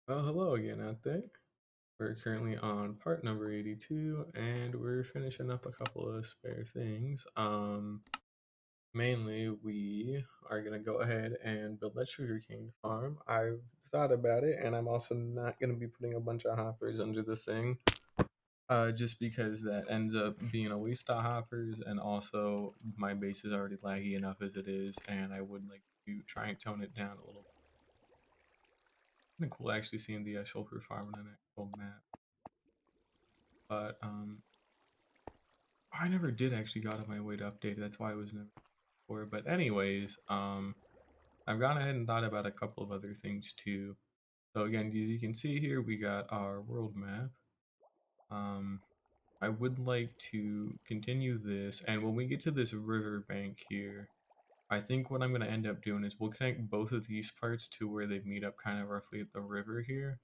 Well, hello again out there. We're currently on part number 82, and we're finishing up a couple of spare things. Mainly, we are gonna go ahead and build that sugarcane farm. I've thought about it, and I'm also not gonna be putting a bunch of hoppers under the thing, just because that ends up being a waste of hoppers, and also my base is already laggy enough as it is, and I would like to try and tone it down a little. Kind of cool actually seeing the Shulker farm on an actual map. But I never did actually go out of my way to update it. That's why I was never before. But anyways, I've gone ahead and thought about a couple of other things too. So again, as you can see here, we got our world map. Um, I would like to continue this, and when we get to this riverbank here, I think what I'm going to end up doing is we'll connect both of these parts to where they meet up kind of roughly at the river here,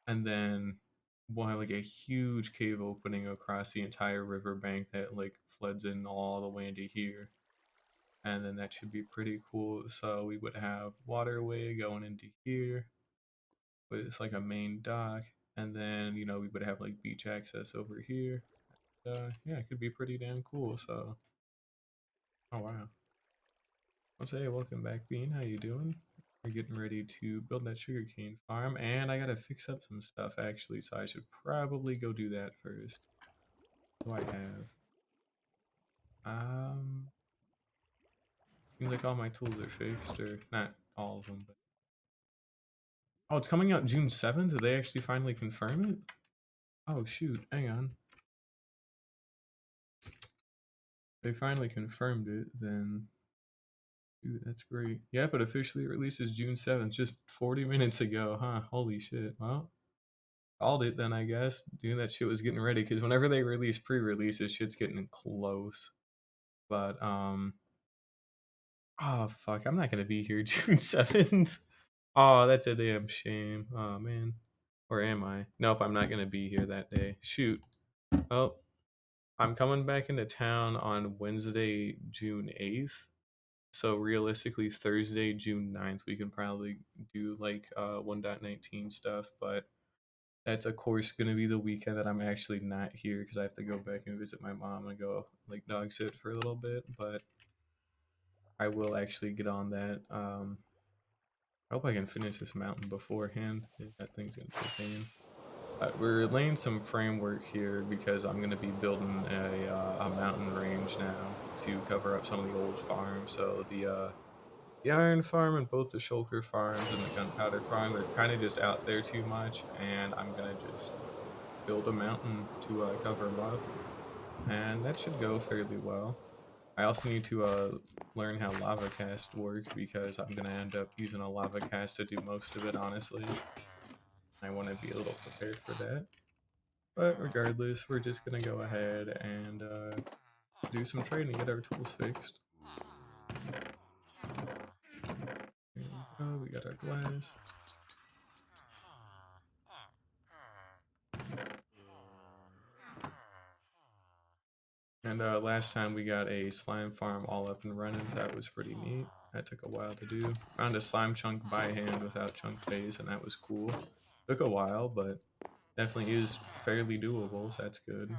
and then we'll have like a huge cave opening across the entire riverbank that like floods in all the way into here, and then that should be pretty cool. So we would have waterway going into here with it's like a main dock, and then we would have like beach access over here. Yeah, it could be pretty damn cool. So, oh wow, let's say welcome back, Bean. How you doing? We're getting ready to build that sugarcane farm, and I gotta fix up some stuff actually, so I should probably go do that first. What do I have? Um, Seems like all my tools are fixed, or not all of them, but oh, it's coming out June 7th. Did they actually finally confirm it? Oh shoot, hang on. They finally confirmed it, then dude, that's great. Yep, it officially releases June 7th, just 40 minutes ago, huh? Holy shit. Well, called it then, I guess. Dude, that shit was getting ready, because whenever they release pre-releases, shit's getting close. But oh fuck, I'm not gonna be here June 7th. Oh, that's a damn shame. Oh man. Or am I? Nope, I'm not gonna be here that day. Shoot. Well, I'm coming back into town on Wednesday, June 8th. So realistically, Thursday, June 9th, we can probably do like 1.19 stuff, but that's of course gonna be the weekend that I'm actually not here because I have to go back and visit my mom and go like dog sit for a little bit. But I will actually get on that. I hope I can finish this mountain beforehand. That thing's gonna be a pain. We're laying some framework here because I'm going to be building a mountain range now to cover up some of the old farms. So the iron farm and both the shulker farms and the gunpowder farm, they're kind of just out there too much, and I'm going to just build a mountain to cover them up, and that should go fairly well. I also need to learn how lava cast work because I'm going to end up using a lava cast to do most of it, honestly. I want to be a little prepared for that. But regardless, we're just gonna go ahead and do some trade and get our tools fixed. There we go, we got our glass. And last time we got a slime farm all up and running, so that was pretty neat. That took a while to do. Found a slime chunk by hand without chunk phase, and that was cool. Took a while, but definitely is fairly doable, so that's good.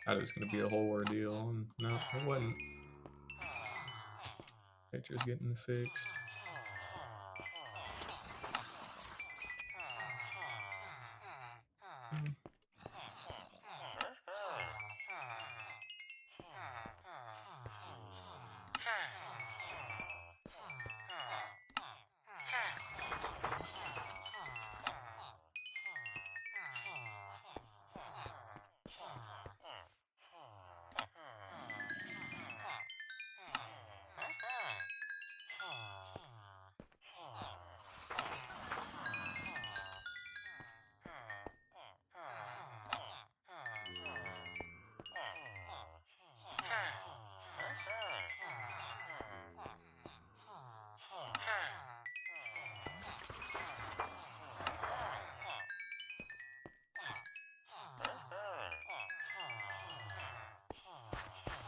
Thought it was gonna be a whole ordeal, and no, it wasn't. Picture's getting fixed.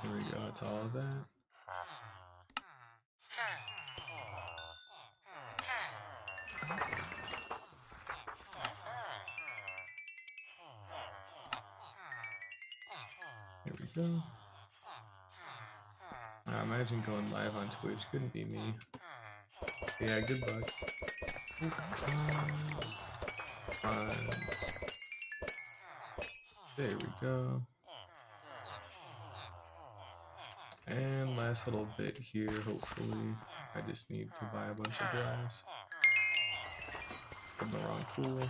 There we go, that's all of that. go. Imagine going live on Twitch. Couldn't be me. Yeah, good luck. There we go. And last little bit here, hopefully. I just need to buy a bunch of glass. From the wrong pool.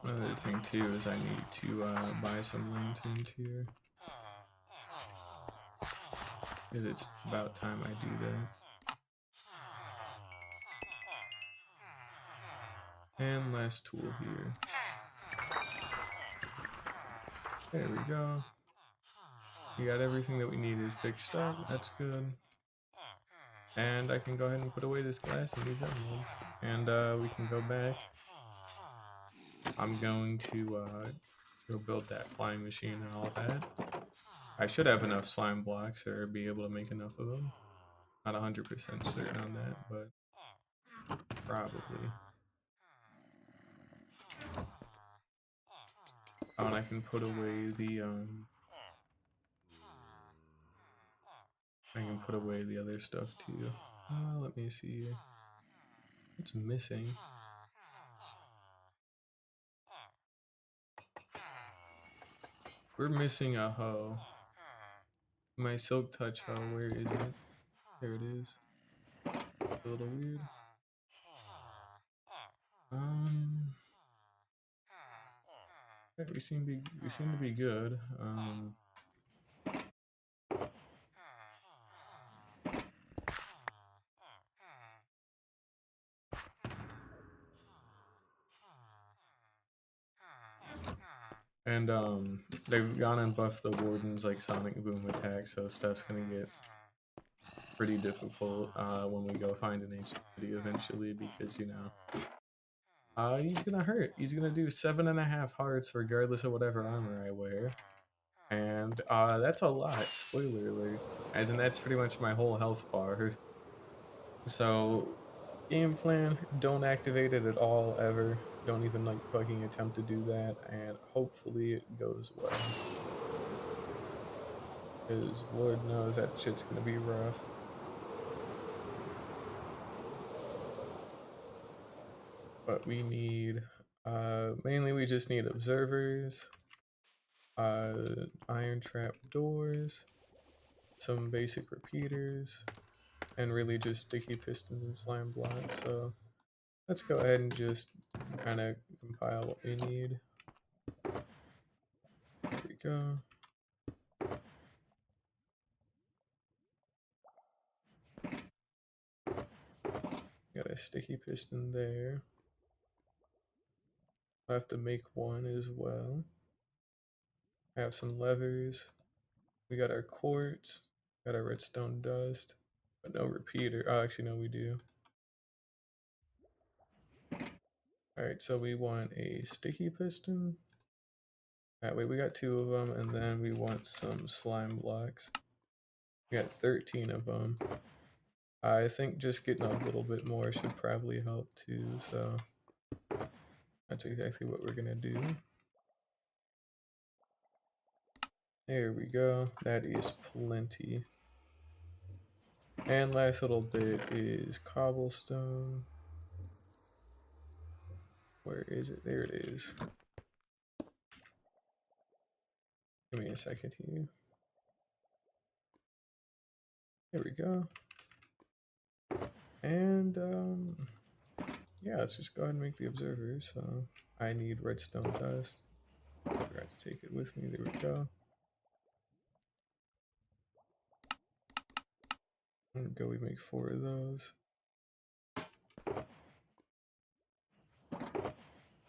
Another thing too is I need to buy some lanterns here. Because it's about time I do that. And last tool here. There we go. We got everything that we needed fixed up. That's good. And I can go ahead and put away this glass and these emeralds. And we can go back. I'm going to go build that flying machine and all that. I should have enough slime blocks or be able to make enough of them. Not 100% certain on that, but probably. Oh, and I can put away the I can put away the other stuff too. Let me see. What's missing? We're missing a hoe. My silk touch hoe, where is it? There it is. A little weird. Yeah, we seem to be good. And they've gone and buffed the wardens like Sonic Boom attack, so stuff's gonna get pretty difficult when we go find an ancient city eventually, because you know he's gonna hurt. He's gonna do 7.5 hearts regardless of whatever armor I wear, and that's a lot. Spoiler alert, as in that's pretty much my whole health bar. So game plan, don't activate it at all ever. Don't even like fucking attempt to do that, and hopefully it goes well. Because Lord knows that shit's gonna be rough. But we need, mainly we just need observers, iron trap doors, some basic repeaters, and really just sticky pistons and slime blocks. So let's go ahead and just kind of compile what we need. There we go. Got a sticky piston there. I have to make one as well. I have some levers. We got our quartz. Got our redstone dust. But no repeater. Oh, actually, no, we do. Alright, so we want a sticky piston. That way we got 2 of them, and then we want some slime blocks. We got 13 of them. I think just getting a little bit more should probably help too, so that's exactly what we're gonna do. There we go. That is plenty. And last little bit is cobblestone. Where is it? There it is. Give me a second here. There we go. And yeah, let's just go ahead and make the observers. So I need redstone dust. I forgot to take it with me. There we go. And go, we make 4 of those.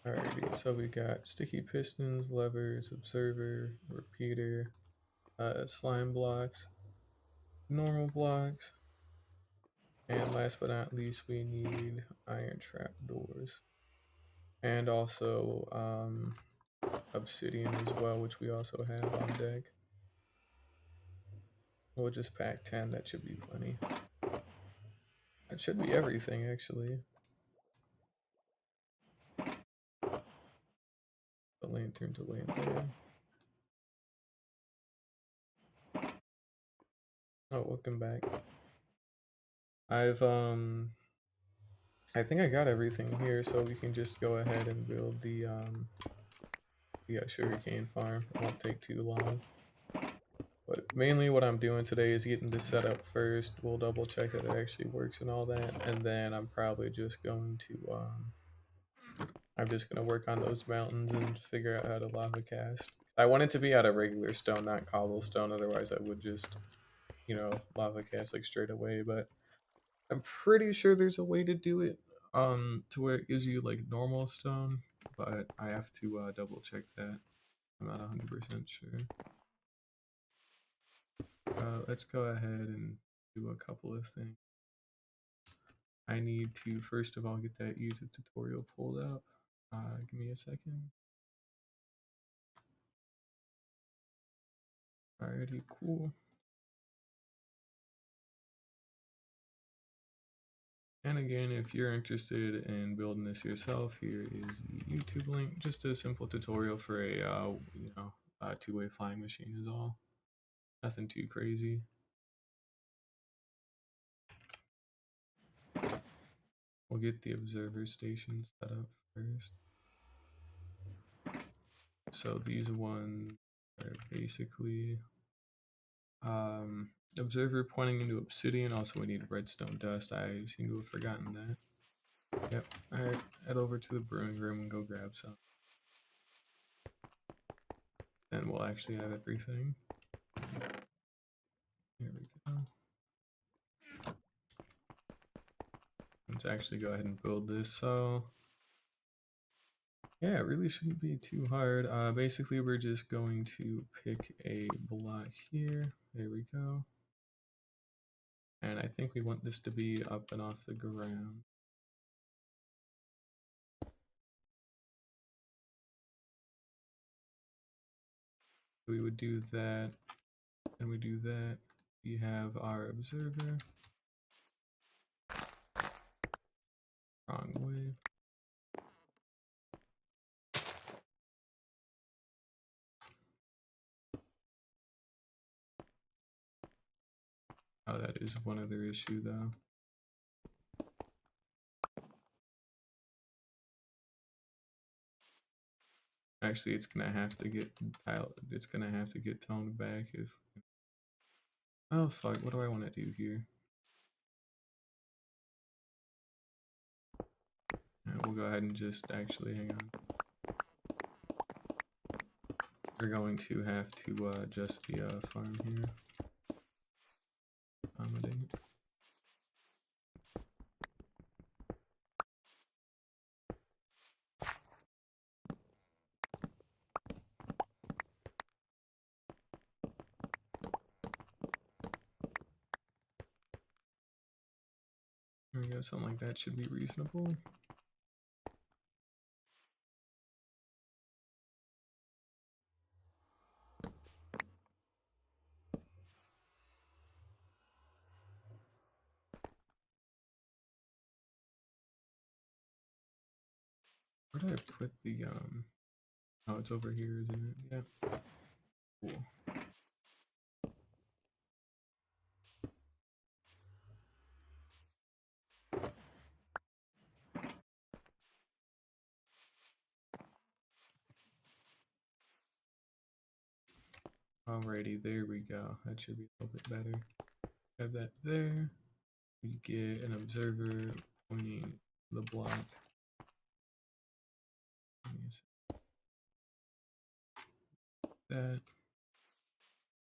Alrighty, so we got sticky pistons, levers, observer, repeater, slime blocks. normal blocks. And last but not least, we need iron trap doors. And also obsidian as well, which we also have on deck. We'll just pack 10, that should be plenty. That should be everything, actually. The lantern to lantern. Oh, welcome back. I think I got everything here, so we can just go ahead and build the sugarcane farm. It won't take too long. But mainly what I'm doing today is getting this set up first. We'll double check that it actually works and all that, and then I'm probably just going to I'm just gonna work on those mountains and figure out how to lava cast. I want it to be out of regular stone, not cobblestone, otherwise I would just, you know, lava cast like straight away, but I'm pretty sure there's a way to do it to where it gives you like normal stone, but I have to double check that. I'm not 100% sure. Let's go ahead and do a couple of things. I need to first of all get that YouTube tutorial pulled up. Give me a second. Alrighty, cool. And again, if you're interested in building this yourself, here is the YouTube link. Just a simple tutorial for a two-way flying machine is all. Nothing too crazy. We'll get the observer station set up first. So these ones are basically observer pointing into obsidian. Also, we need redstone dust. I seem to have forgotten that. Yep. Alright, head over to the brewing room and go grab some. Then we'll actually have everything. Here we go. Let's actually go ahead and build this. So yeah, it really shouldn't be too hard. Basically, we're just going to pick a block here. There we go. And I think we want this to be up and off the ground. We would do that, and we do that. We have our observer. Wrong way. Oh, that is one other issue though. Actually, it's gonna have to get toned back if. Oh fuck! What do I want to do here? We'll go ahead and just actually hang on. We're going to have to adjust the farm here. Accommodate. There we go, something like that should be reasonable. Where did I put the oh, it's over here, isn't it? Yeah. Cool. Alrighty, there we go. That should be a little bit better. Have that there. We get an observer pointing the block. That.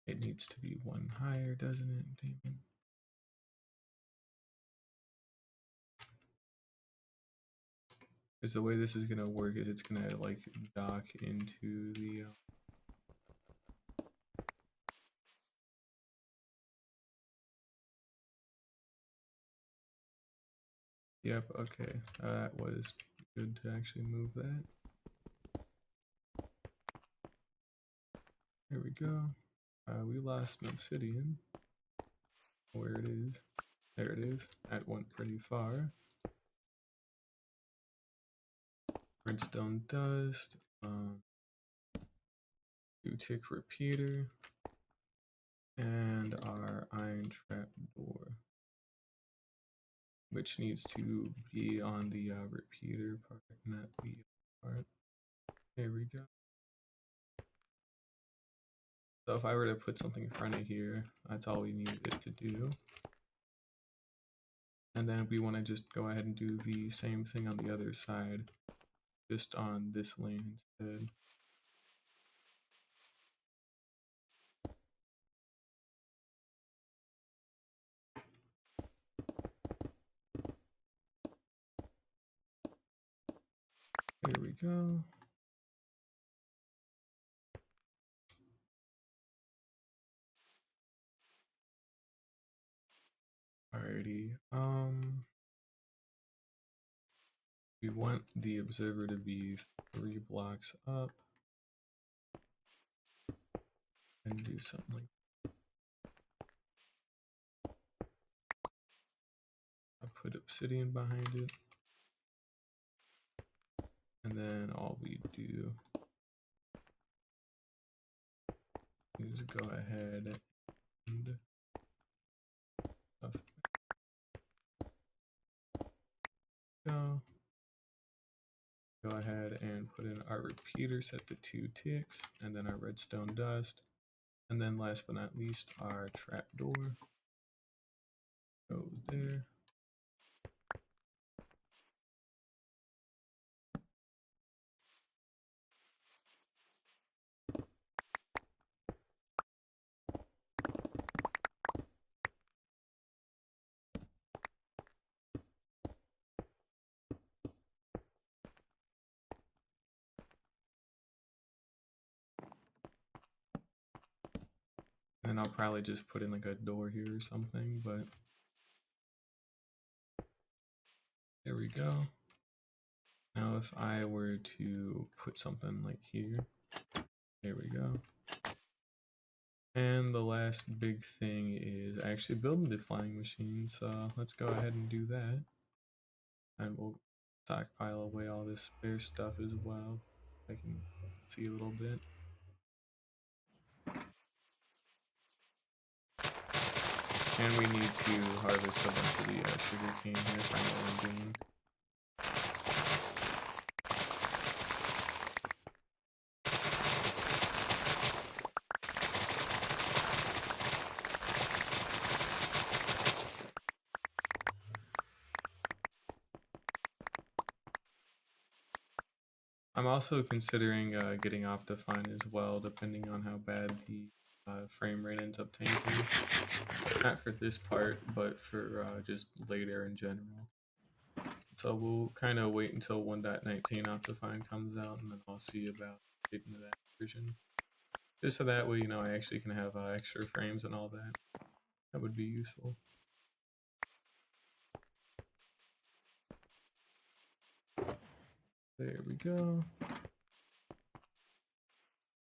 It needs to be one higher, doesn't it? Damn. Because the way this is gonna work is it's gonna like dock into the Yep, okay. That was good to actually move that. There we go. We lost an obsidian. Where it is. There it is. That went pretty far. Redstone dust. 2-tick repeater. And our iron trap door, which needs to be on the repeater part, not the part. There we go. So if I were to put something in front of here, that's all we needed it to do. And then we want to just go ahead and do the same thing on the other side, just on this lane instead. There we go. Alrighty. We want the observer to be 3 blocks up. And do something like I'll put obsidian behind it. And then all we do is go ahead and go ahead and put in our repeater set to 2 ticks, and then our redstone dust, and then last but not least our trapdoor goes there. And I'll probably just put in like a door here or something, but there we go. Now if I were to put something like here, there we go. And the last big thing is actually building the flying machine, so let's go ahead and do that. And we'll stockpile away all this spare stuff as well. I can see a little bit. And we need to harvest a bunch of the sugar cane here, find what I'm doing. I'm also considering getting Optifine as well, depending on how bad the frame rate ends up tanking. Not for this part, but for just later in general. So we'll kind of wait until 1.19 Optifine comes out, and then I'll see about getting to that version. Just so that way, you know, I actually can have extra frames and all that. That would be useful. There we go.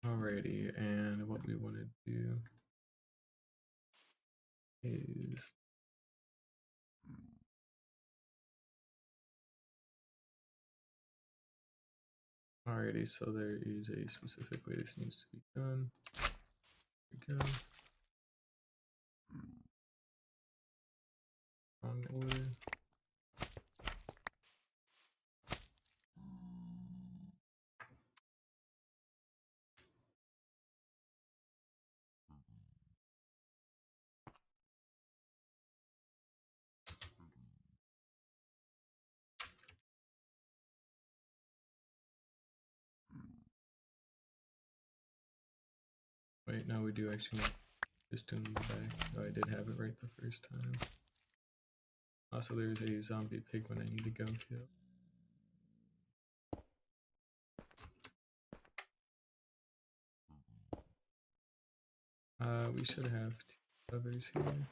Alrighty, and what we want to do is alrighty, so there is a specific way this needs to be done. There we go. Wrong order. Wait, no, we do actually want piston in the back. Oh, I did have it right the first time. Also, there's a zombie pigman I need to go kill. We should have 2 others here.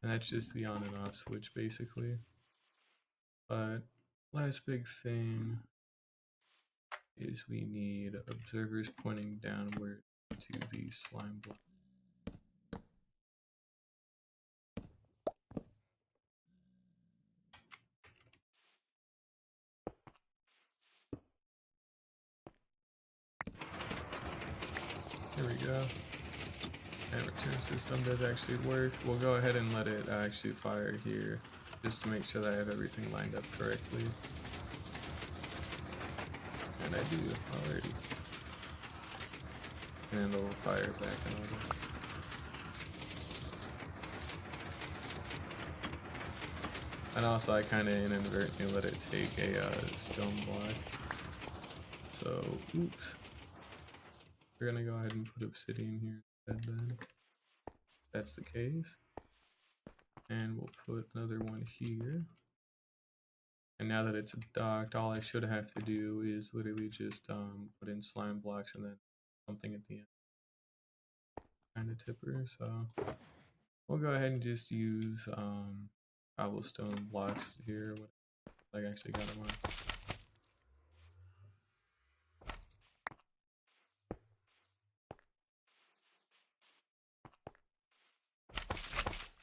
And that's just the on and off switch basically. But last big thing is we need observers pointing downward to the slime block. There we go. And return system does actually work. We'll go ahead and let it actually fire here just to make sure that I have everything lined up correctly. And I do already. And it'll fire back in order. And also I kind of inadvertently let it take a stone block. So, oops. We're gonna go ahead and put obsidian here instead then. That's the case. And we'll put another one here. And now that it's docked, all I should have to do is literally just put in slime blocks and then something at the end. Kind of tipper, so we'll go ahead and just use cobblestone blocks here. I actually got them on.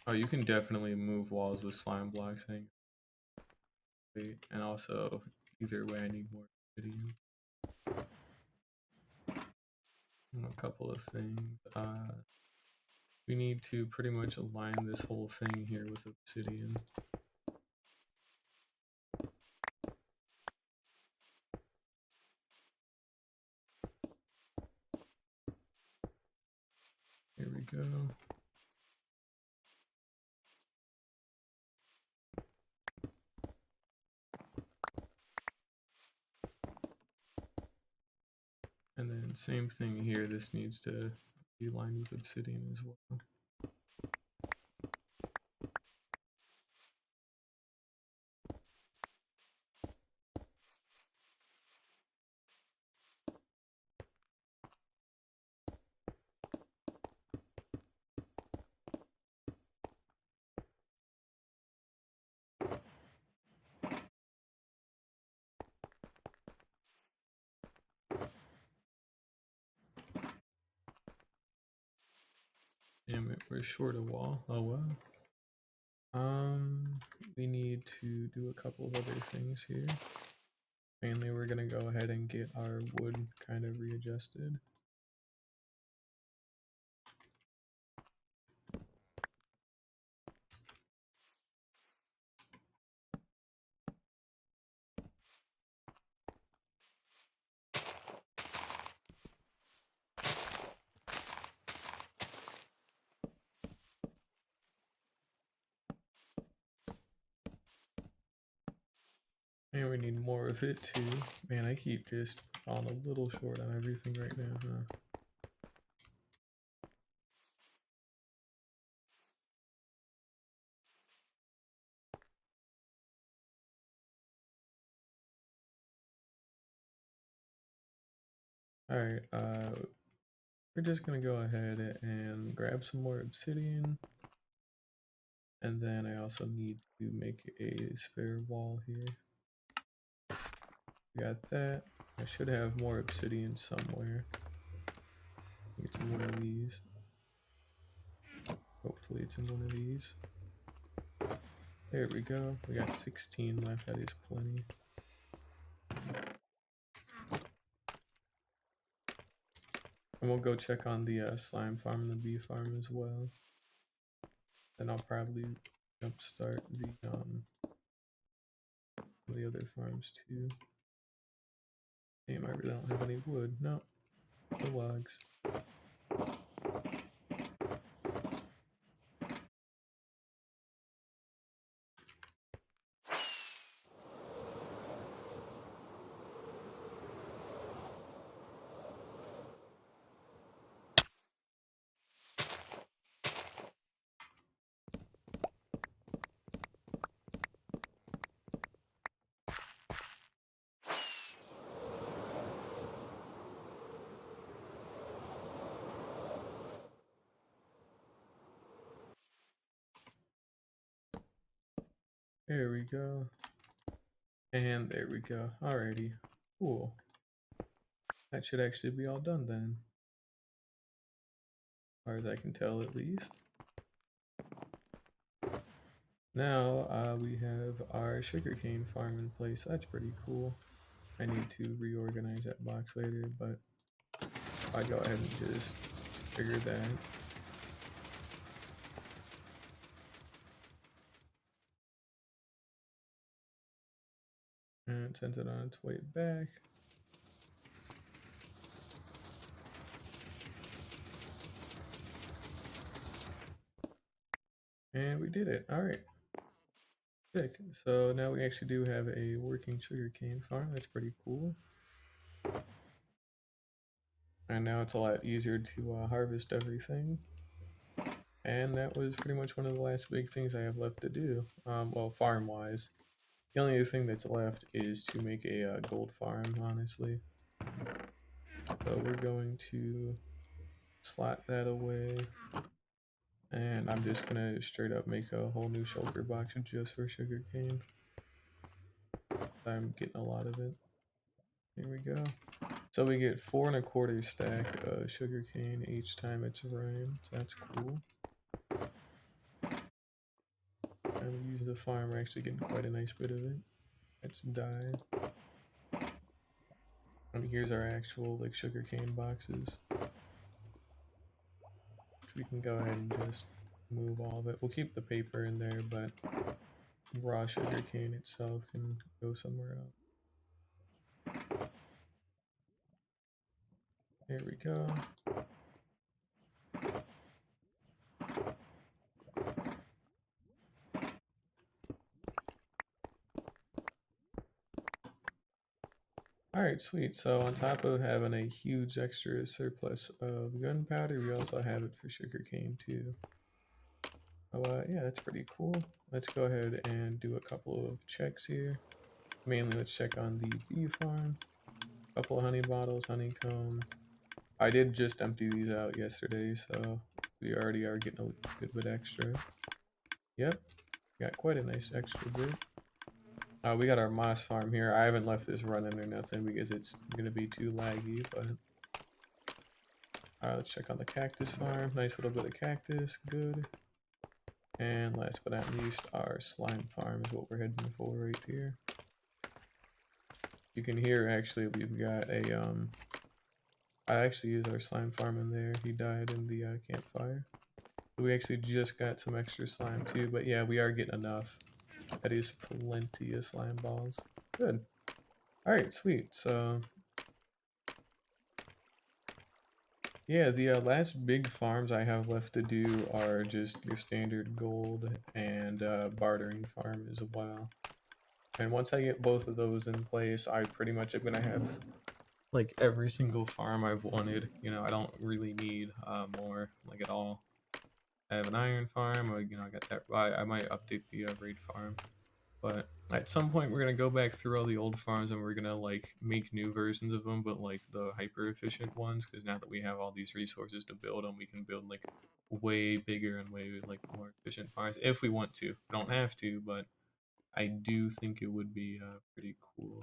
Oh, you can definitely move walls with slime blocks. And also, either way, I need more obsidian. And a couple of things. We need to pretty much align this whole thing here with obsidian. Here we go. And then same thing here, this needs to be lined with obsidian as well. Damn it, we're short a wall. Oh well. We need to do a couple of other things here. Mainly, we're gonna go ahead and get our wood kind of readjusted. And we need more of it too. Man, I keep just falling a little short on everything right now, huh? Alright, we're just gonna go ahead and grab some more obsidian. And then I also need to make a spare wall here. Got that. I should have more obsidian somewhere. I think it's in one of these. Hopefully it's in one of these. There we go. We got 16 left. That is plenty. And we'll go check on the slime farm and the bee farm as well. Then I'll probably jumpstart the other farms too. Damn, I really don't have any wood. No, the logs. There we go. And there we go. Alrighty. Cool. That should actually be all done then. As far as I can tell, at least. Now we have our sugarcane farm in place. That's pretty cool. I need to reorganize that box later, but I go ahead and just figure that. And sends it on its way back. And we did it. Alright. Sick. So now we actually do have a working sugarcane farm. That's pretty cool. And now it's a lot easier to harvest everything. And that was pretty much one of the last big things I have left to do. Well, farm-wise. The only other thing that's left is to make a gold farm, honestly. So we're going to slot that away. And I'm just gonna straight up make a whole new shulker box just for sugarcane. I'm getting a lot of it. Here we go. So we get 4 1/4 stack of sugarcane each time it's rimed. So that's cool. And we use the farm, we're actually getting quite a nice bit of it. It's dyed. And here's our actual like sugarcane boxes. Which we can go ahead and just move all of it. We'll keep the paper in there, but raw sugarcane itself can go somewhere else. There we go. Alright, sweet. So on top of having a huge extra surplus of gunpowder, we also have it for sugarcane too. Oh, yeah, that's pretty cool. Let's go ahead and do a couple of checks here. Mainly, let's check on the bee farm. A couple of honey bottles, honeycomb. I did just empty these out yesterday, so we already are getting a good bit extra. Yep, got quite a nice extra bit. We got our moss farm here. I haven't left this running or nothing because it's going to be too laggy, but... let's check on the cactus farm. Nice little bit of cactus, good. And last but not least, our slime farm is what we're heading for right here. You can hear actually we've got a I actually used our slime farm in there. He died in the campfire. We actually just got some extra slime too, but yeah, we are getting enough. That is plenty of slime balls. Good. Alright, sweet. So yeah, the last big farms I have left to do are just your standard gold and bartering farm as well. And once I get both of those in place, I pretty much am gonna have like every single farm I've wanted. You know, I don't really need more like at all. I have an iron farm, or I got that. I might update the raid farm, but at some point we're gonna go back through all the old farms and we're gonna like make new versions of them, but like the hyper efficient ones, because now that we have all these resources to build them, we can build like way bigger and way like more efficient farms if we want to. We don't have to, but I do think it would be pretty cool.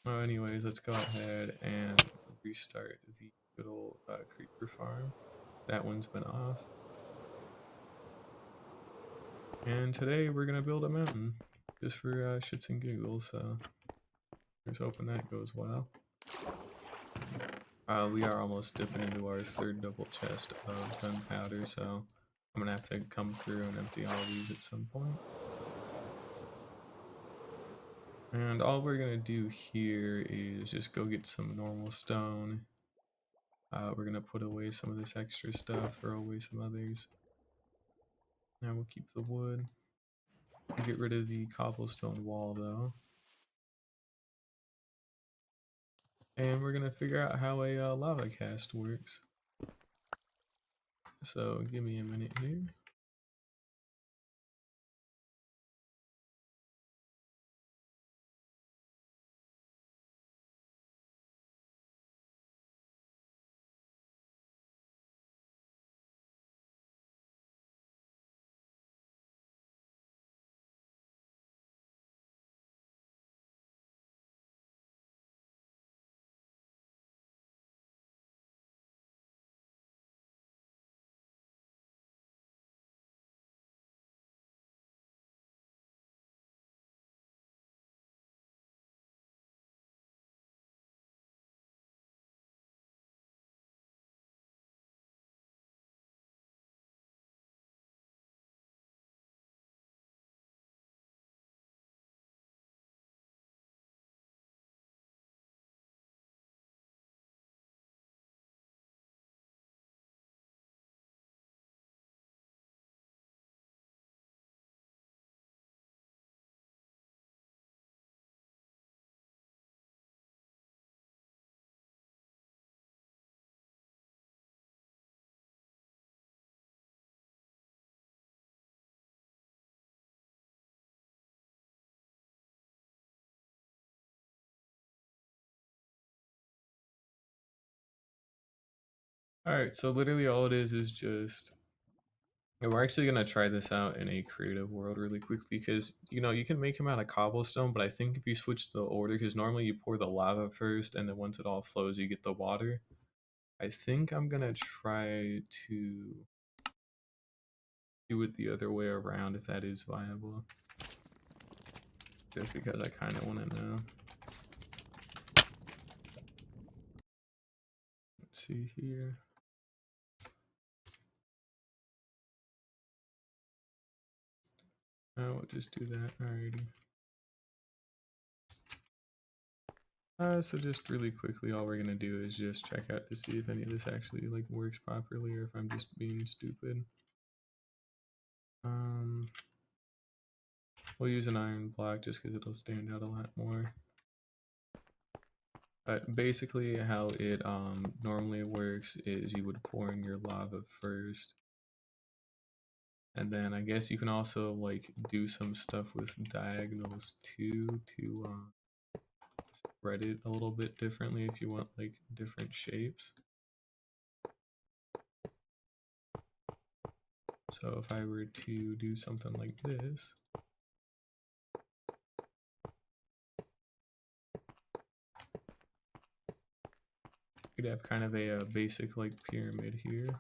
Anyways, let's go ahead and restart the good old creeper farm. That one's been off. And today we're gonna build a mountain, just for shits and giggles, so here's hoping that goes well. We are almost dipping into our third double chest of gunpowder, so I'm gonna have to come through and empty all these at some point. And all we're gonna do here is just go get some normal stone. We're gonna put away some of this extra stuff, throw away some others. Now we'll keep the wood. We'll get rid of the cobblestone wall though. And we're gonna figure out how a lava cast works. So give me a minute here. Alright, so literally all it is just and we're actually gonna try this out in a creative world really quickly because you can make them out of cobblestone, but I think if you switch the order, because normally you pour the lava first and then once it all flows you get the water. I think I'm gonna try to do it the other way around if that is viable. Just because I kinda wanna know. Let's see here. Oh, we'll just do that. Alrighty. So just really quickly, all we're gonna do is just check out to see if any of this actually like works properly or if I'm just being stupid. We'll use an iron block just because it'll stand out a lot more. But basically how it normally works is you would pour in your lava first. And then I guess you can also like do some stuff with diagonals too to spread it a little bit differently if you want like different shapes. So if I were to do something like this, you'd have kind of a basic like pyramid here.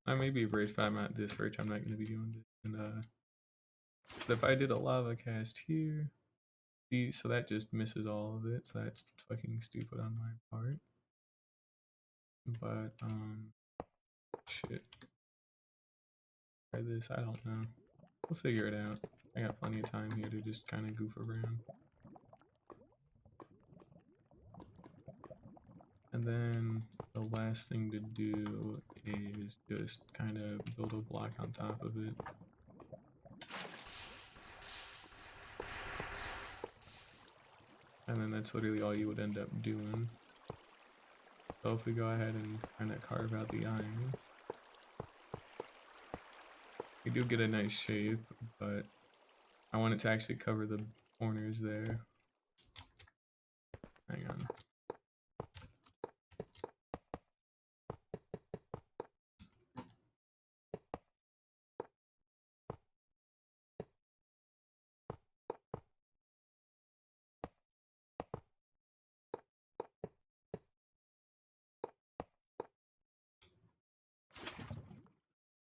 I may be rich, but I'm not this rich. I'm not going to be doing this. And but if I did a lava cast here, see, so that just misses all of it. So that's fucking stupid on my part. But shit. Try this. I don't know. We'll figure it out. I got plenty of time here to just kind of goof around. And then the last thing to do is just kind of build a block on top of it. And then that's literally all you would end up doing. So if we go ahead and kind of carve out the iron, we do get a nice shape, but I want it to actually cover the corners there. Hang on.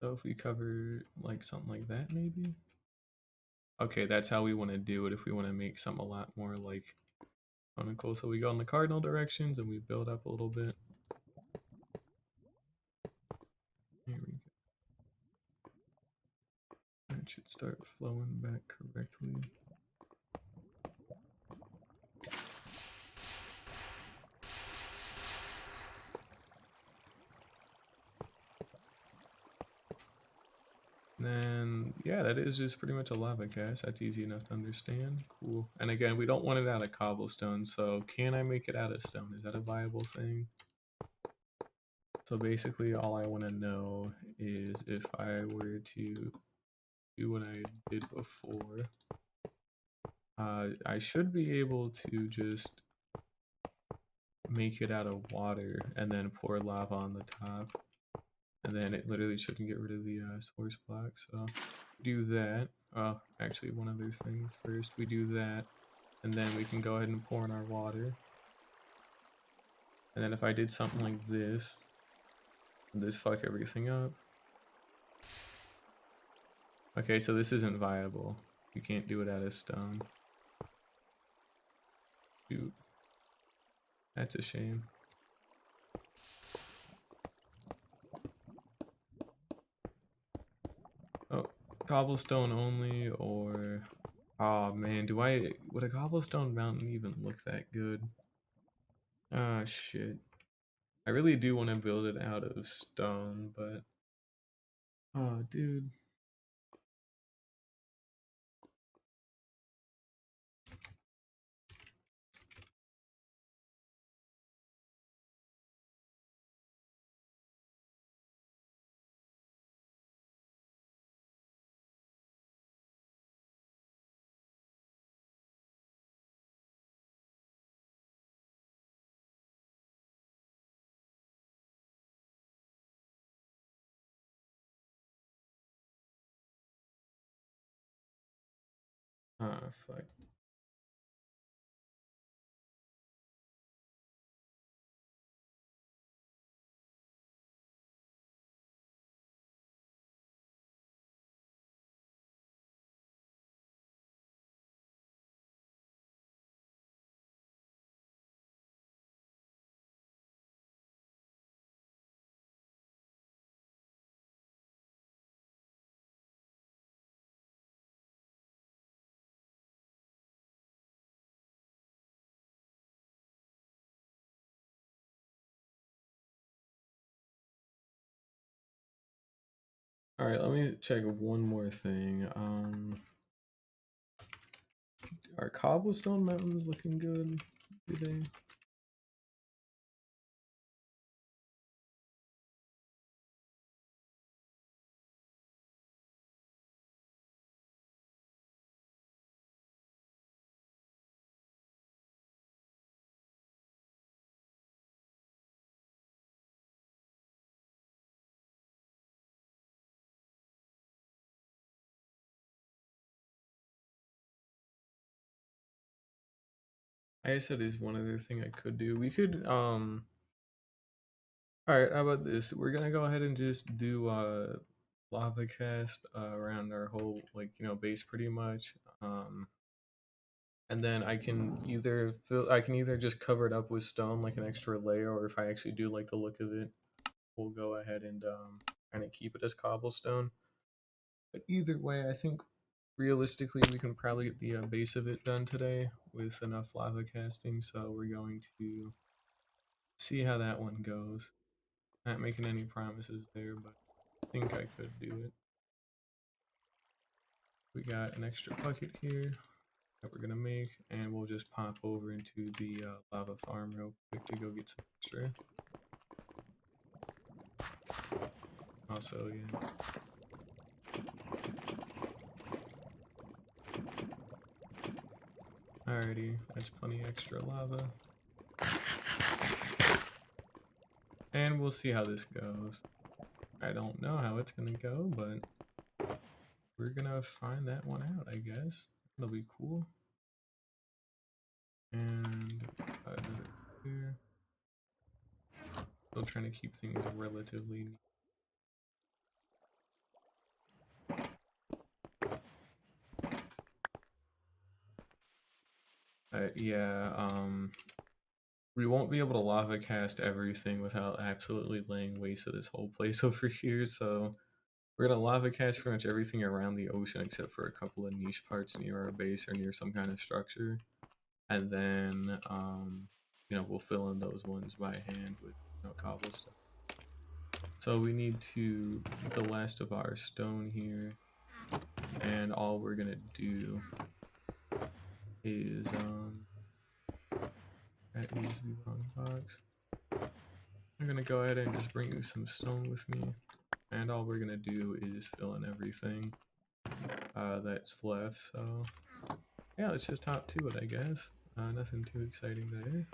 So if we cover like something like that maybe? Okay, that's how we want to do it if we want to make something a lot more like conical. So we go in the cardinal directions and we build up a little bit. Here we go. That should start flowing back correctly. Then, yeah, that is just pretty much a lava cast. That's easy enough to understand. Cool. And again, we don't want it out of cobblestone, so can I make it out of stone? Is that a viable thing? So basically, all I want to know is if I were to do what I did before, I should be able to just make it out of water and then pour lava on the top. And then it literally shouldn't get rid of the source block. So do that. Actually, one other thing first. We do that, and then we can go ahead and pour in our water. And then if I did something like this, would this fuck everything up? Okay, so this isn't viable. You can't do it out of stone. Shoot. That's a shame. Oh, cobblestone only, or... Oh man, would a cobblestone mountain even look that good? Ah, shit. I really do want to build it out of stone, but... Oh, dude. Ah, fuck. All right, let me check one more thing. Are cobblestone mountains looking good? Do they? I guess that is one other thing I could do. We could all right, how about this? We're gonna go ahead and just do lava cast around our whole base pretty much. And then I can either just cover it up with stone like an extra layer, or if I actually do like the look of it, we'll go ahead and kind of keep it as cobblestone. But either way, I think realistically we can probably get the base of it done today with enough lava casting. So we're going to see how that one goes. Not making any promises there, but I think I could do it. We got an extra bucket here that we're gonna make, and we'll just pop over into the lava farm real quick to go get some extra. Also, yeah. Alrighty, that's plenty extra lava. And we'll see how this goes. I don't know how it's gonna go, but we're gonna find that one out, I guess. That'll be cool. And another here. Still trying to keep things relatively neat. Yeah, we won't be able to lava cast everything without absolutely laying waste to this whole place over here, so we're gonna lava cast pretty much everything around the ocean except for a couple of niche parts near our base or near some kind of structure. And then, we'll fill in those ones by hand with cobblestone. So we need to get the last of our stone here, and all we're gonna do is, that is the wrong box. I'm gonna go ahead and just bring you some stone with me, and all we're gonna do is fill in everything that's left. So yeah, let's just hop to it, I guess. Nothing too exciting there.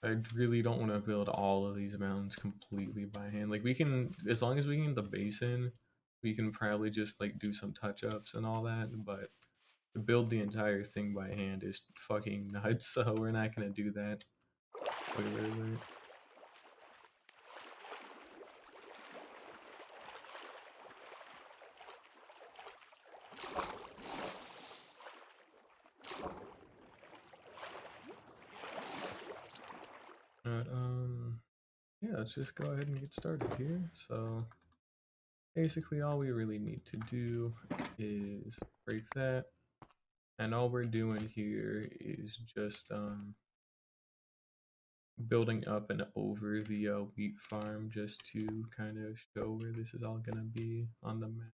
I really don't want to build all of these mountains completely by hand. Like we can, as long as we can get the base in, we can probably just like do some touch ups and all that. But to build the entire thing by hand is fucking nuts. So we're not gonna do that. Spoiler alert. But yeah, let's just go ahead and get started here. So basically all we really need to do is break that, and all we're doing here is just building up and over the wheat farm just to kind of show where this is all gonna be on the map.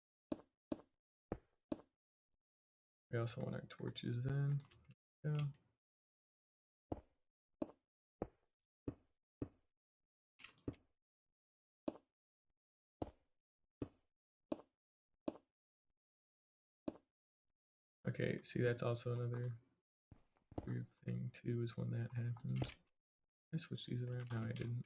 We also want our torches then. Yeah. Okay, see that's also another weird thing too, is when that happens. I switched these around. No, I didn't.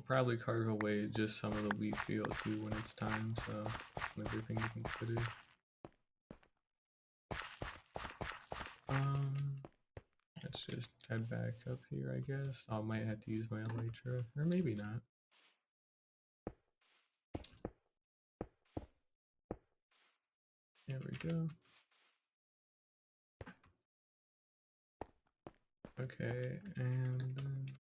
probably carve away just some of the wheat field too when it's time, so everything we consider. Let's just head back up here, I guess. I might have to use my elytra, or maybe not. There we go. Okay, and then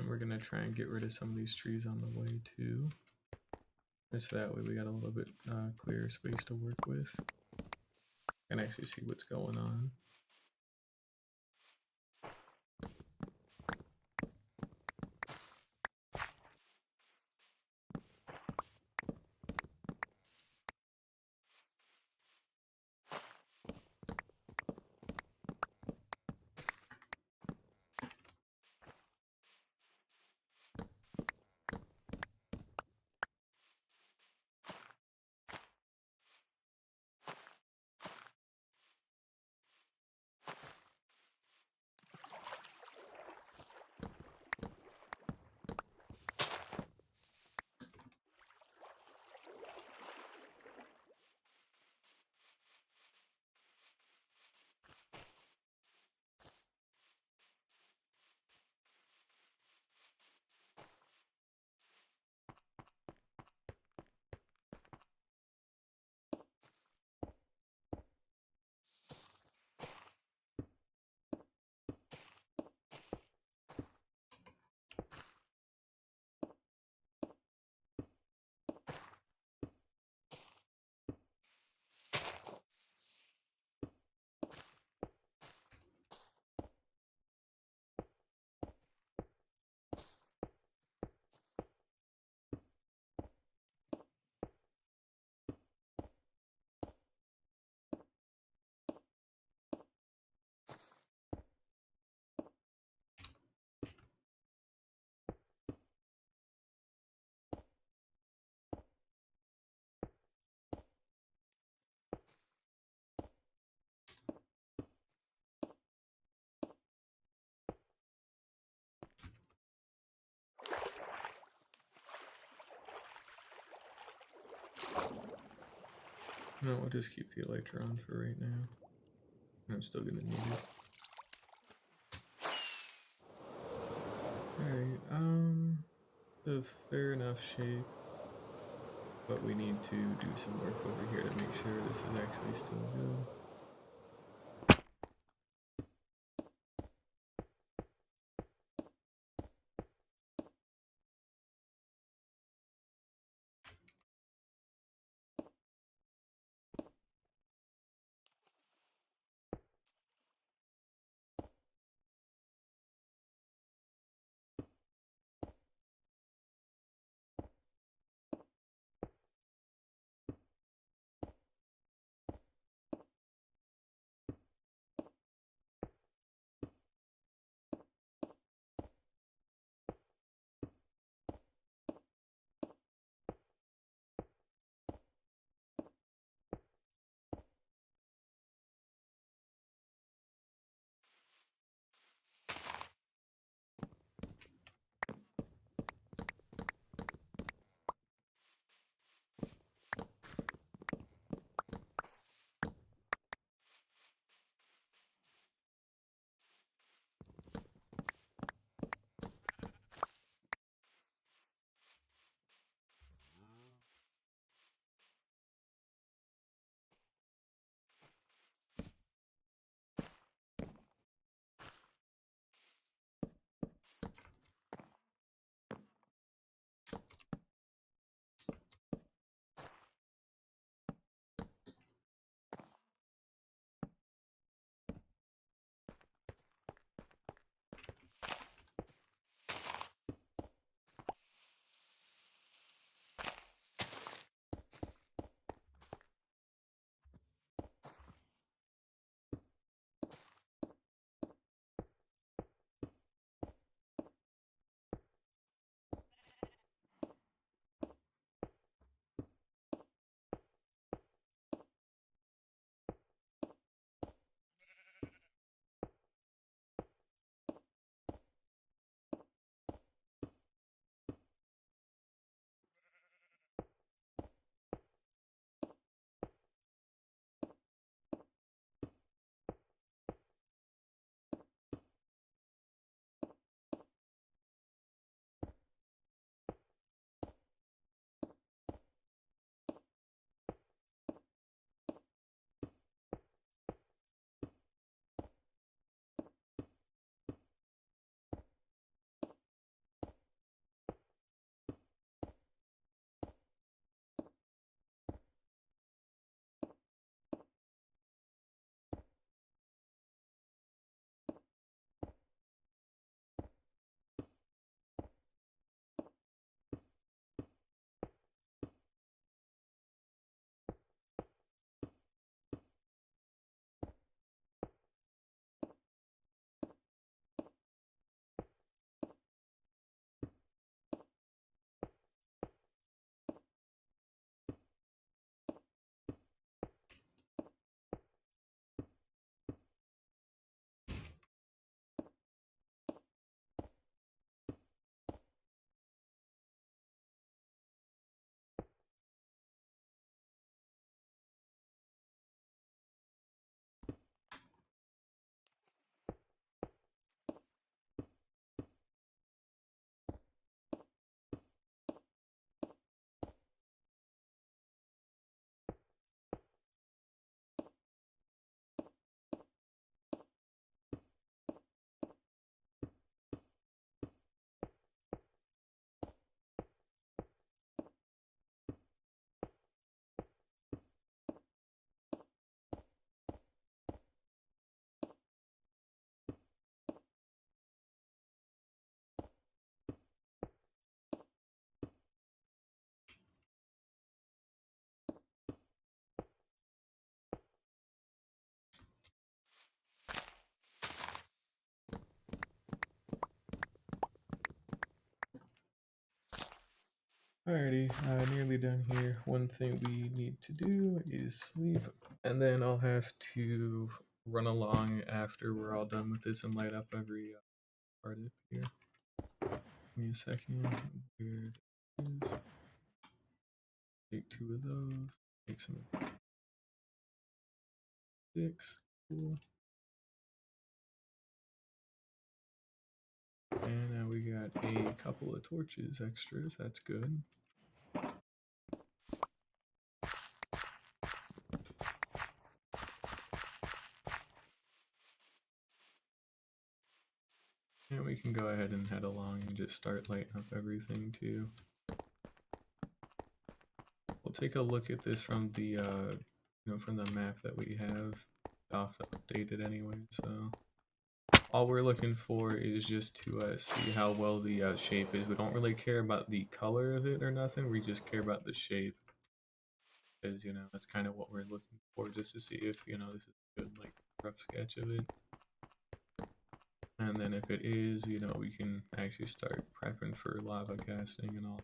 we're gonna try and get rid of some of these trees on the way too. So that way we got a little bit clearer space to work with and actually see what's going on. No, we'll just keep the elytra on for right now. I'm still gonna need it. Alright, a fair enough shape. But we need to do some work over here to make sure this is actually still good. Alrighty, nearly done here. One thing we need to do is sleep, and then I'll have to run along after we're all done with this and light up every part of here. Give me a second. Here it is. Take 2 of those. Take some 6. Cool. And now we got a couple of torches extras. That's good. And we can go ahead and head along and just start lighting up everything too. We'll take a look at this from the from the map that we have. Off updated anyway, so all we're looking for is just to see how well the shape is. We don't really care about the color of it or nothing. We just care about the shape, because that's kind of what we're looking for, just to see if this is a good like rough sketch of it. And then if it is, we can actually start prepping for lava casting and all.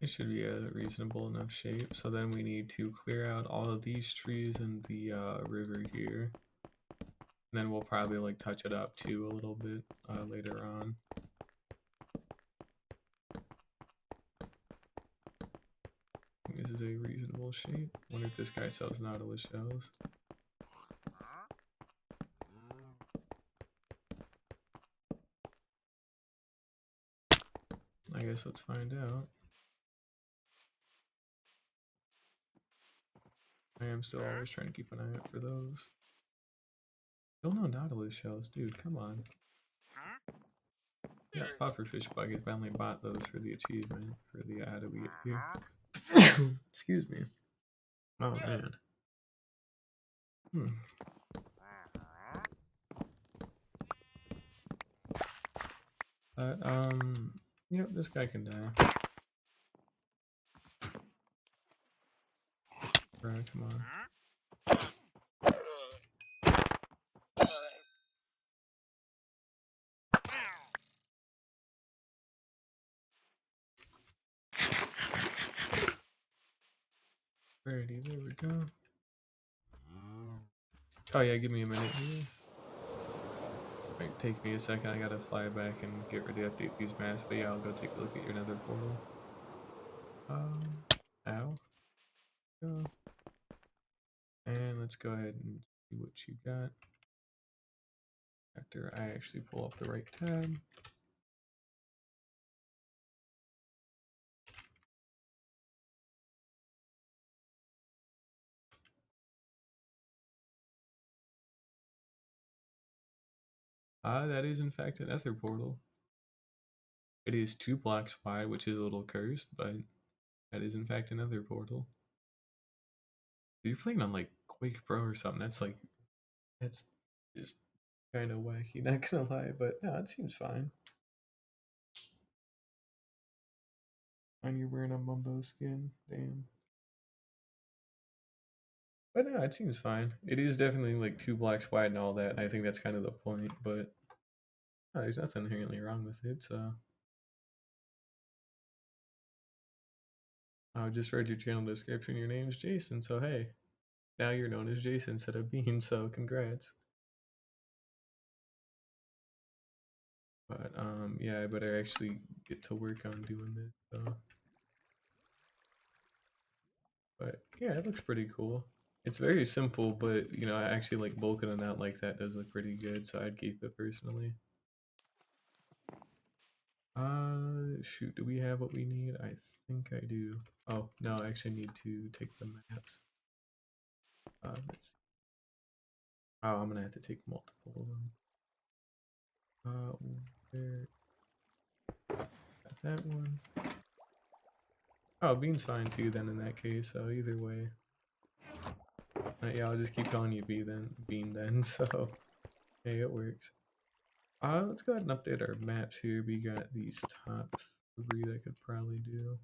It should be a reasonable enough shape. So then we need to clear out all of these trees in the river here. And then we'll probably like touch it up too a little bit later on. This is a reasonable shape. Wonder if this guy sells Nautilus shells. I guess let's find out. I am still always trying to keep an eye out for those. Still no Nautilus shells, dude, come on. Yeah, pufferfish buckets, but I only bought those for the achievement, for the to get here. Excuse me. Oh man. But yep, this guy can die. Right, come on. Alrighty, there we go. Oh yeah, give me a minute here. Might take me a second. I gotta fly back and get ready to update these maps. But yeah, I'll go take a look at your nether portal. Ow. Go. And let's go ahead and see what you got. After I actually pull up the right tab. That is in fact an nether portal. It is 2 blocks wide, which is a little cursed, but that is in fact another portal. If you're playing on like Quake Pro or something, that's just kind of wacky, not gonna lie, but no, it seems fine. And you're wearing a Mumbo skin, damn. But no, it seems fine. It is definitely like 2 blocks wide and all that, and I think that's kind of the point, but no, there's nothing inherently wrong with it, so. I just read your channel description, your name's Jason, so hey, now you're known as Jason instead of Bean, so congrats. But yeah, I better actually get to work on doing this. So. But yeah, it looks pretty cool. It's very simple, but you know, I actually like bulking it out like that does look pretty good, so I'd keep it personally. Shoot, do we have what we need? I think I do. Oh, no, I actually need to take the maps. Let's. Oh, I'm gonna have to take multiple of them. Where? Got that one. Oh, Bean's fine too. Then in that case, so either way. Yeah, I'll just keep calling you Bean then. So, hey, it works. Let's go ahead and update our maps here. We got these top 3 that could probably do.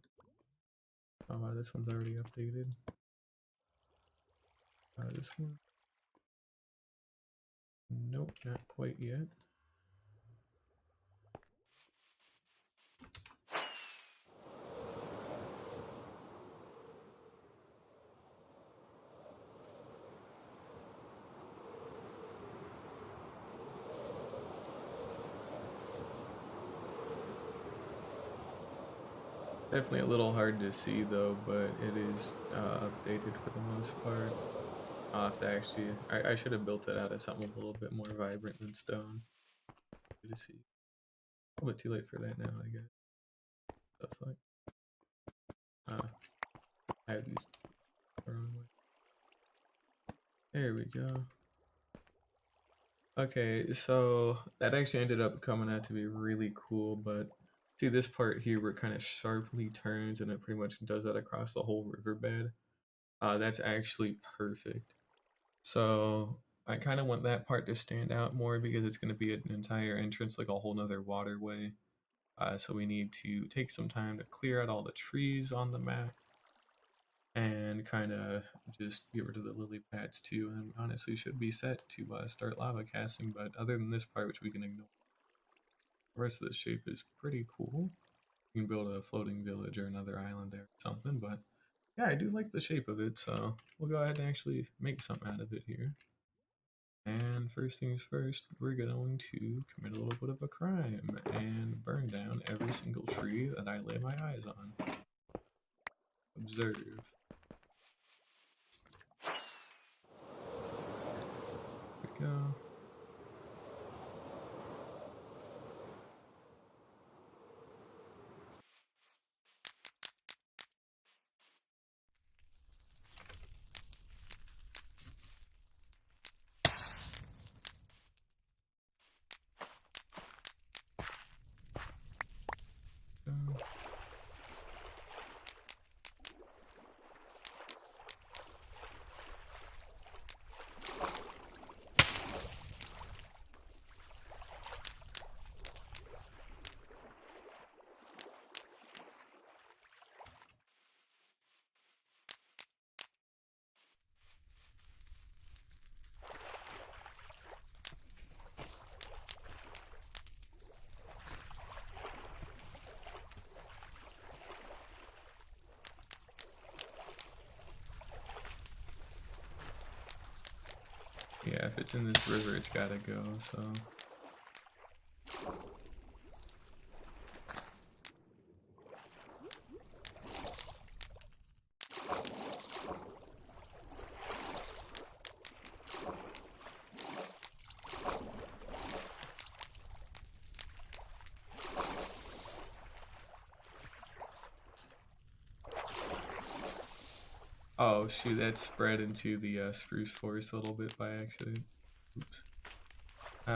Oh wow, this one's already updated. This one. Nope, not quite yet. Definitely a little hard to see though, but it is updated for the most part. I'll have to actually, I should have built it out as something a little bit more vibrant than stone. Good to see. A little bit too late for that now, I guess. The fuck? I have these the wrong way. There we go. Okay, so that actually ended up coming out to be really cool, but see this part here where it kind of sharply turns and it pretty much does that across the whole riverbed. That's actually perfect. So I kind of want that part to stand out more because it's going to be an entire entrance, like a whole nother waterway. So we need to take some time to clear out all the trees on the map and kind of just get rid of the lily pads too. And honestly, should be set to start lava casting. But other than this part, which we can ignore, the rest of the shape is pretty cool. You can build a floating village or another island there or something. But yeah, I do like the shape of it. So we'll go ahead and actually make something out of it here. And first things first, we're going to commit a little bit of a crime and burn down every single tree that I lay my eyes on. Observe. There we go. Go. Yeah, if it's in this river, it's gotta go, so. Oh shoot, that spread into the spruce forest a little bit by accident. Oops.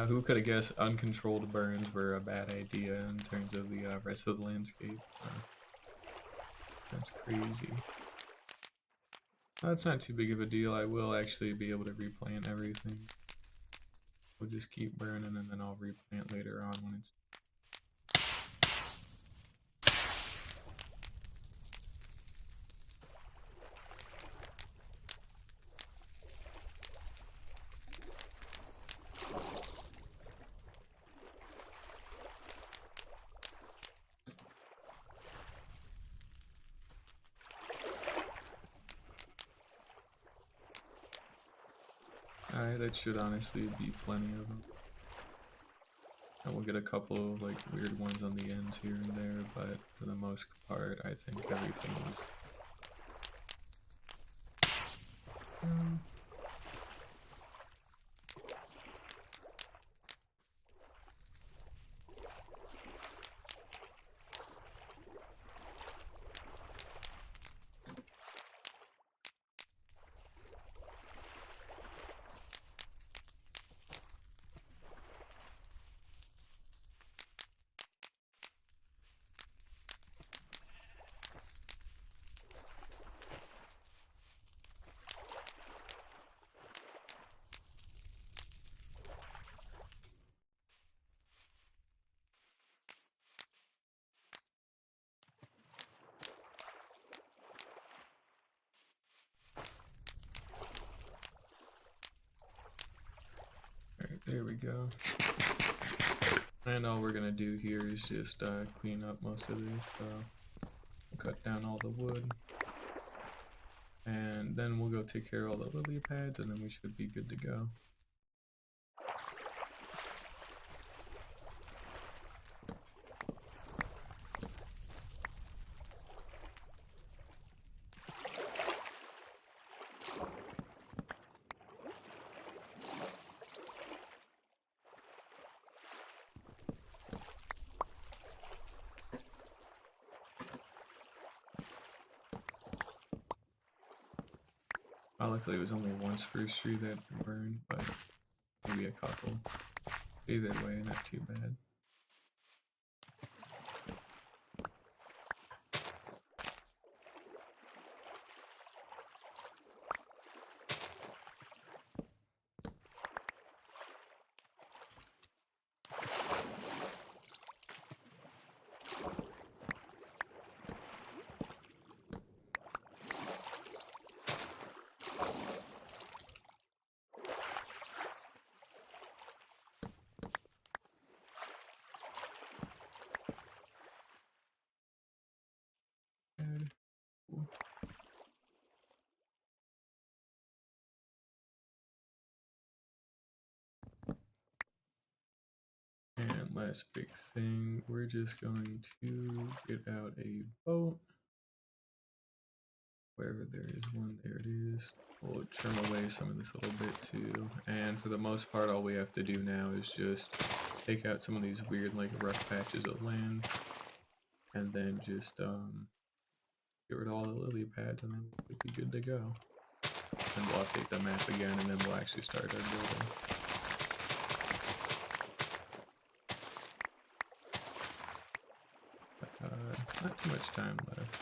Who could have guessed uncontrolled burns were a bad idea in terms of the rest of the landscape? That's crazy. That's not too big of a deal. I will actually be able to replant everything. We'll just keep burning and then I'll replant later on when it's. Alright, that should honestly be plenty of them. And we'll get a couple like weird ones on the ends here and there, but for the most part, I think everything is. Alright, there we go. And all we're gonna do here is just clean up most of this. We'll cut down all the wood. And then we'll go take care of all the lily pads, and then we should be good to go. Luckily it was only one spruce tree that burned, but maybe a couple. Either way, not too bad. And last big thing, we're just going to get out a boat. Wherever there is one, there it is. We'll trim away some of this a little bit too. And for the most part, all we have to do now is just take out some of these weird, like, rough patches of land. And then just get rid of all the lily pads, and then we'll be good to go. And we'll update the map again, and then we'll actually start our building. Not too much time left.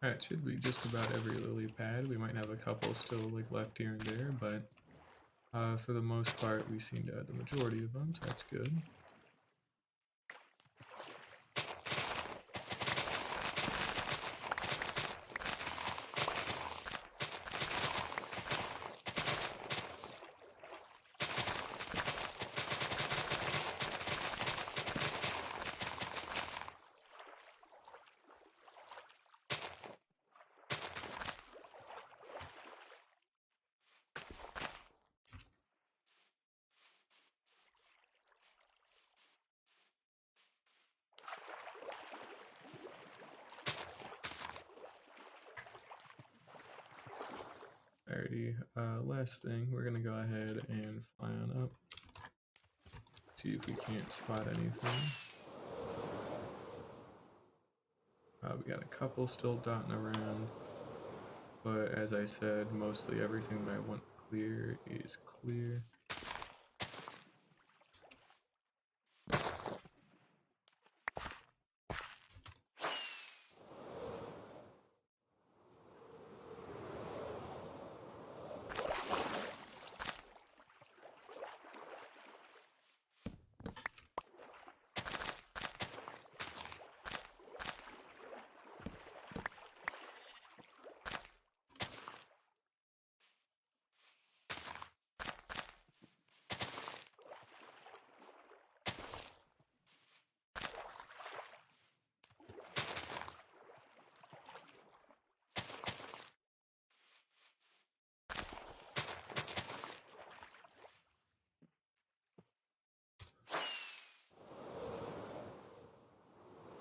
That should be just about every lily pad. We might have a couple still like left here and there, but for the most part, we seem to have the majority of them, so that's good. Alrighty, last thing, we're gonna go ahead and fly on up. See if we can't spot anything. We got a couple still dotting around, but as I said, mostly everything that I want clear is clear.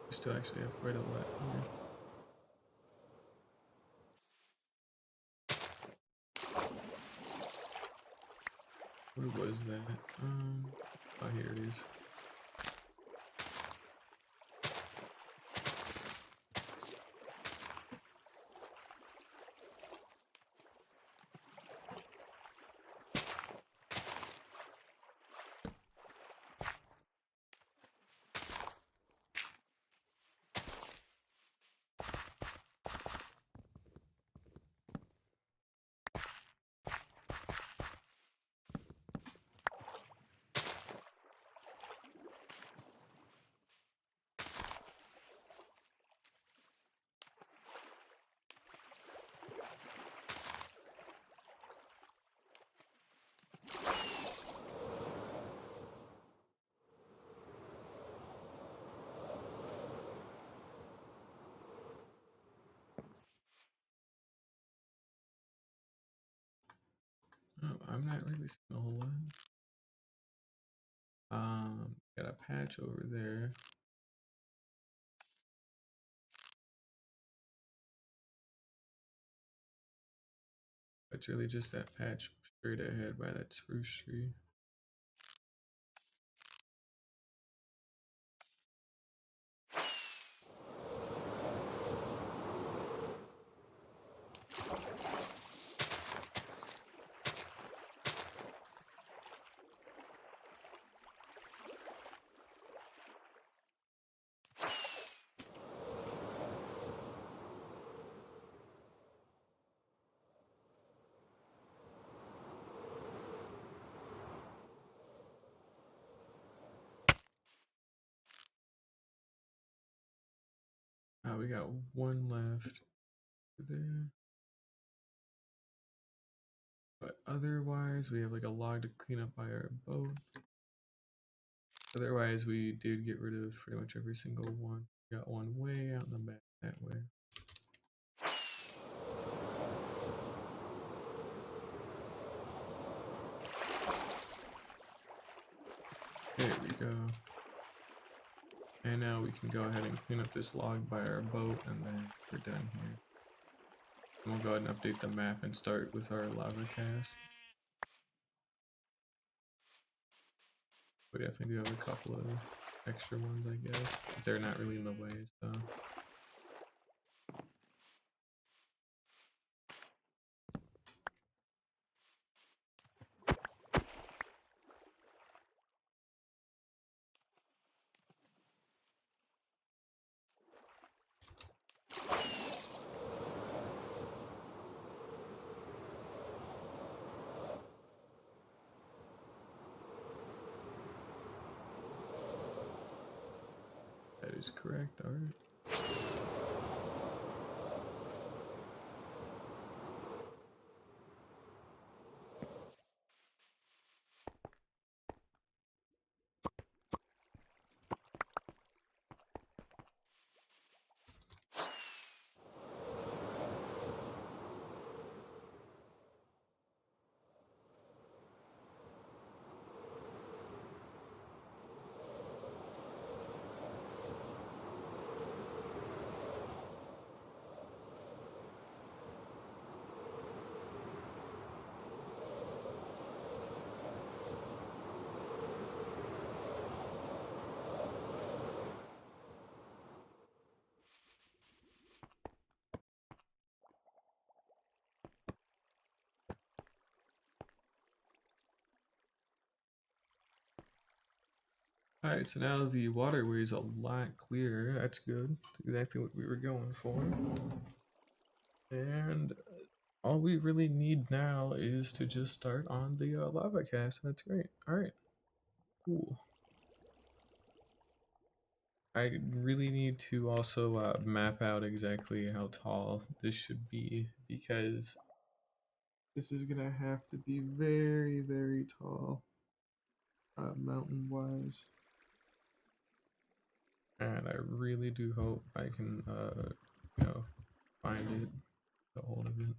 We still actually have quite a lot here. Where was that? Oh, here it is. Oh, I'm not really seeing a whole lot. Got a patch over there. It's really just that patch straight ahead by that spruce tree. We got one left there. But otherwise, we have like a log to clean up by our boat. Otherwise, we did get rid of pretty much every single one. We got one way out in the back that way. There we go. And now we can go ahead and clean up this log by our boat, and then we're done here. And we'll go ahead and update the map and start with our lava cast. We definitely do have a couple of extra ones, I guess. But they're not really in the way, so. is correct. All right. Alright, so now the waterway is a lot clearer. That's good. Exactly what we were going for. And all we really need now is to just start on the lava cast. That's great. Alright. Cool. I really need to also map out exactly how tall this should be, because this is gonna have to be very, very tall, mountain-wise. And I really do hope I can, find it, get a hold of it.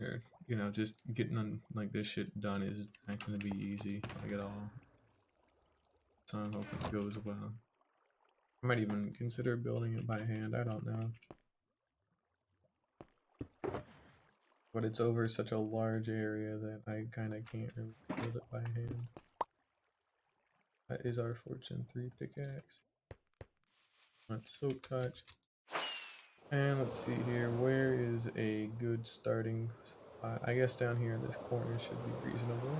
Or, just getting on, like, this shit done is not gonna be easy, like, at all. So I'm hoping it goes well. I might even consider building it by hand, I don't know. But it's over such a large area that I kind of can't really build it by hand. That is our Fortune 3 pickaxe. Let's Silk Touch. And let's see here, where is a good starting spot? I guess down here in this corner should be reasonable.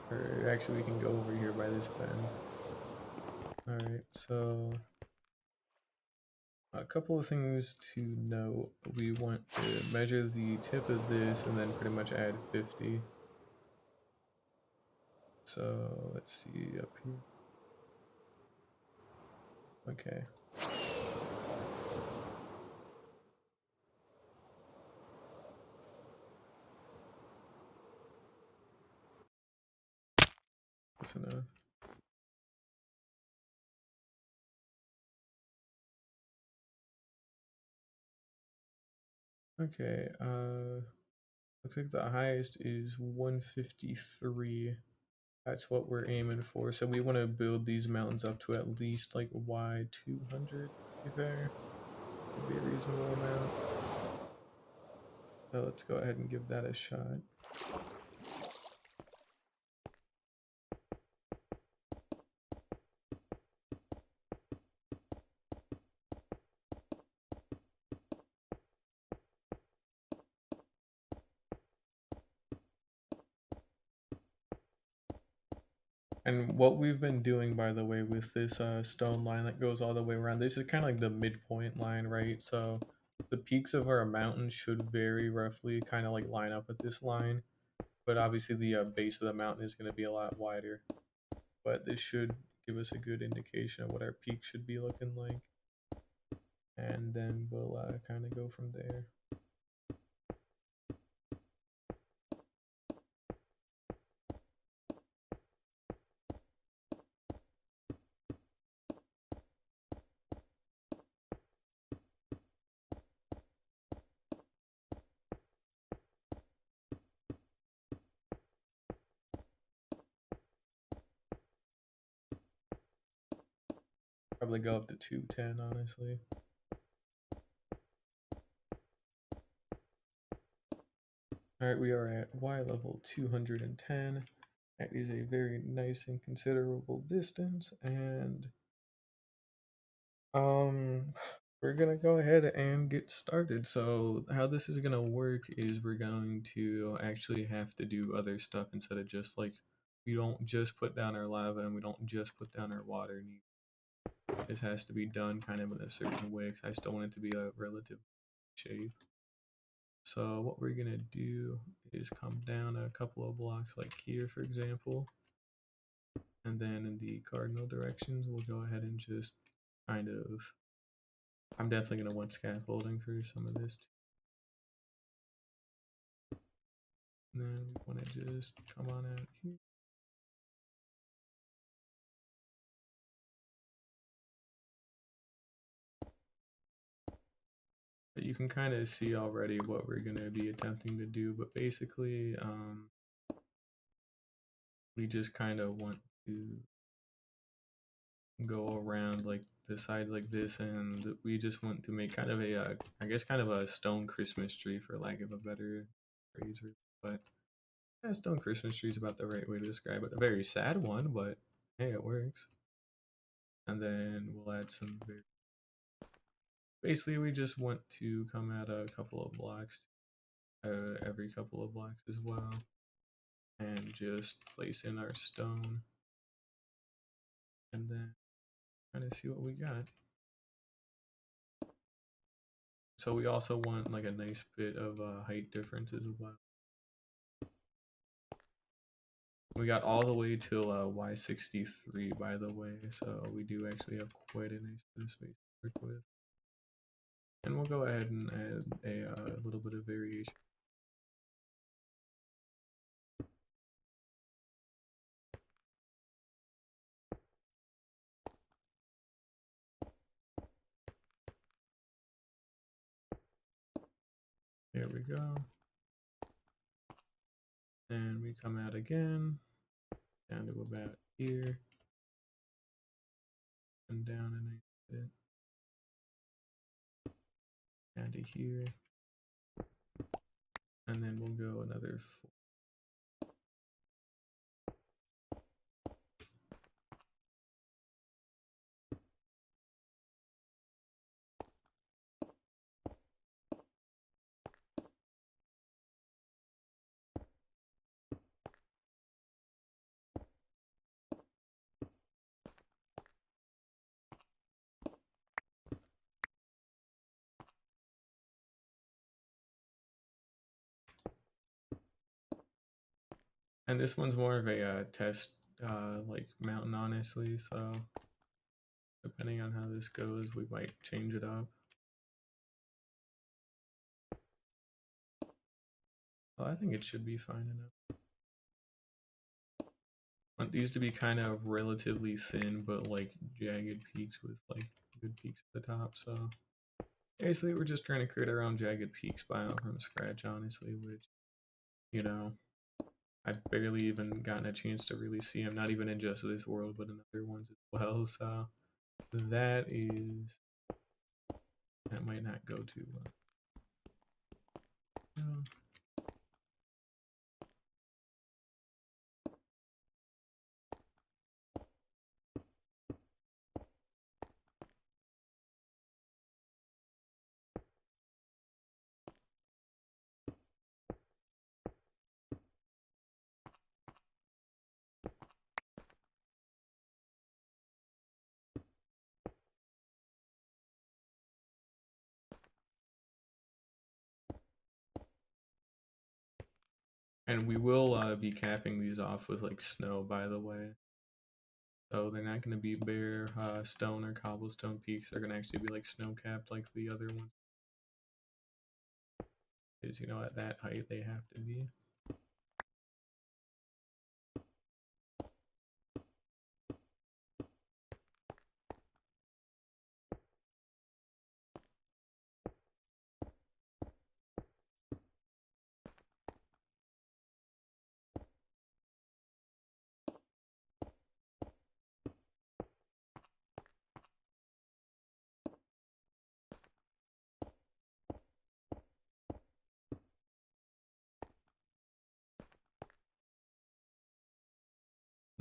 Or actually we can go over here by this bend. Alright, so a couple of things to note. We want to measure the tip of this and then pretty much add 50. So let's see up here. Okay. That's enough. Okay, looks like the highest is 153. That's what we're aiming for. So we want to build these mountains up to at least like Y 200, to be fair. Would be a reasonable amount. So let's go ahead and give that a shot. And what we've been doing, by the way, with this stone line that goes all the way around, this is kind of like the midpoint line, right? So the peaks of our mountain should very roughly kind of like line up with this line. But obviously the base of the mountain is going to be a lot wider. But this should give us a good indication of what our peak should be looking like. And then we'll kind of go from there. Probably go up to 210, honestly. Alright, we are at Y level 210. That is a very nice and considerable distance, and we're gonna go ahead and get started. So how this is gonna work is we're going to actually have to do other stuff instead of just like, we don't just put down our lava and we don't just put down our water. This has to be done kind of in a certain way because I still want it to be a relative shape. So what we're gonna do is come down a couple of blocks like here, for example. And then in the cardinal directions, we'll go ahead and just kind of, I'm definitely going to want scaffolding for some of this. And then we want to just come on out here. But you can kind of see already what we're going to be attempting to do, but basically we just kind of want to go around like the sides like this, and we just want to make kind of a I guess kind of a stone Christmas tree, for lack of a better phrase. But yeah, stone Christmas tree is about the right way to describe it. A very sad one, but hey, it works. And then we'll add some very, basically we just want to come at a couple of blocks, every couple of blocks as well, and just place in our stone, and then kind of see what we got. So we also want like a nice bit of height difference as well. We got all the way till Y63, by the way, so we do actually have quite a nice bit of space to work with. And we'll go ahead and add a little bit of variation. There we go. And we come out again, down to about here, and down a nice bit, down to here, and then we'll go another 4. And this one's more of a test like mountain, honestly, so depending on how this goes, we might change it up. Well, I think it should be fine enough. I want these to be kind of relatively thin, but like jagged peaks with like good peaks at the top. So basically, we're just trying to create our own jagged peaks biome from scratch, honestly, which, you know, I've barely even gotten a chance to really see them, not even in just this world, but in other ones as well. So that might not go too well. And we will be capping these off with like snow, by the way. So they're not going to be bare stone or cobblestone peaks. They're going to actually be like snow capped like the other ones. Because, you know, at that height they have to be.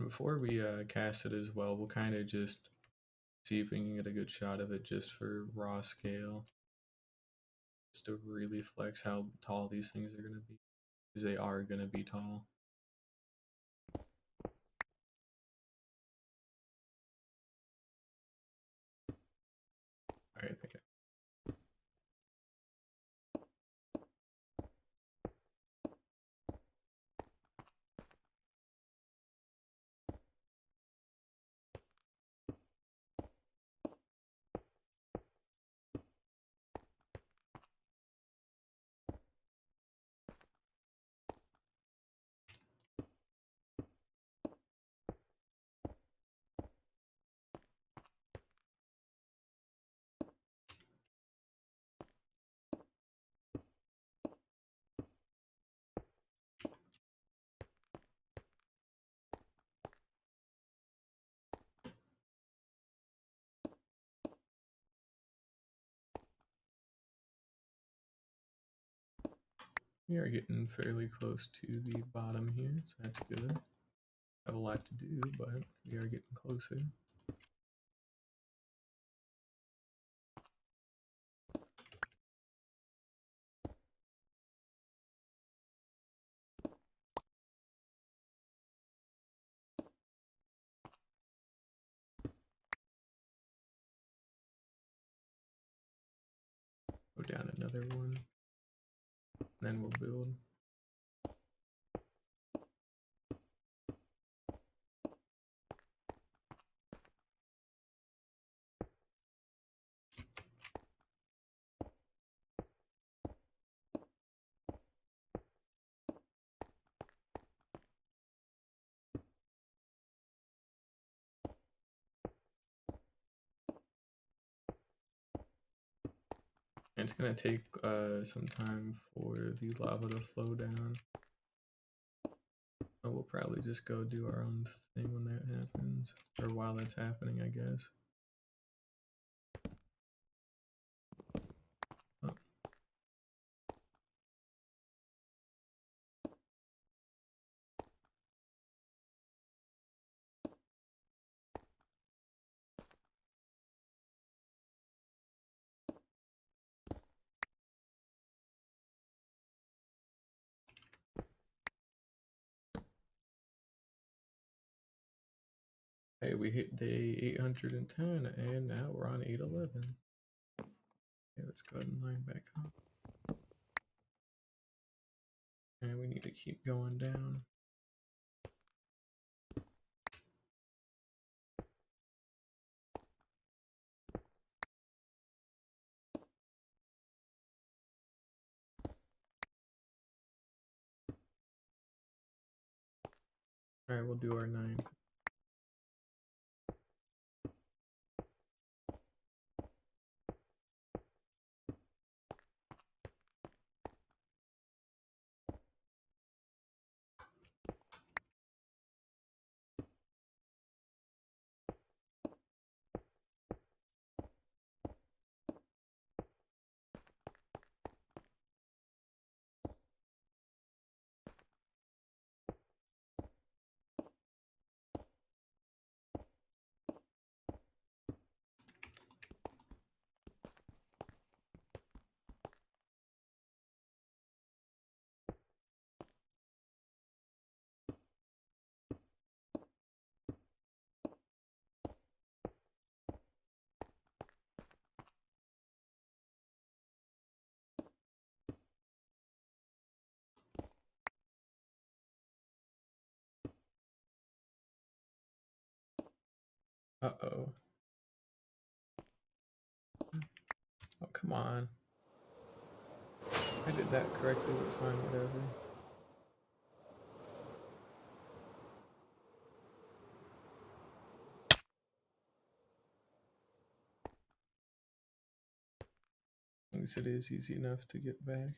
Before we cast it as well, we'll kind of just see if we can get a good shot of it just for raw scale. Just to really flex how tall these things are going to be. Because they are going to be tall. Alright, I think We are getting fairly close to the bottom here, so that's good. Have a lot to do, but we are getting closer. Go down another one, then we'll build. And it's gonna take some time for the lava to flow down. We'll probably just go do our own thing when that happens, or while that's happening, I guess. Oh. Hey, we hit day 810, and now we're on 811. Okay, let's go ahead and line back up. And we need to keep going down. Alright, we'll do our 9th. Uh-oh. Oh, come on. I did that correctly, but fine, whatever. At least it is easy enough to get back.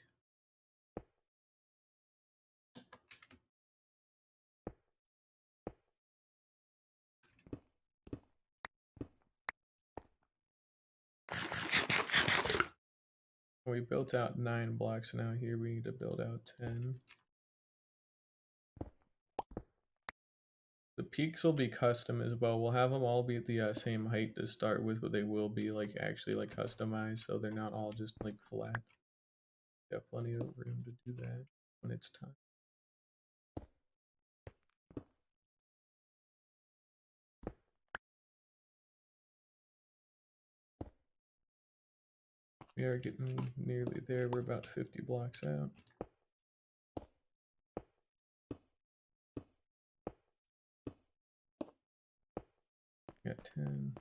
We built out 9 blocks, now here we need to build out 10. The peaks will be custom as well. We'll have them all be at the same height to start with, but they will be like actually like customized, so they're not all just like flat. Got plenty of room to do that when it's time. We are getting nearly there. We're about 50 blocks out. Got 10.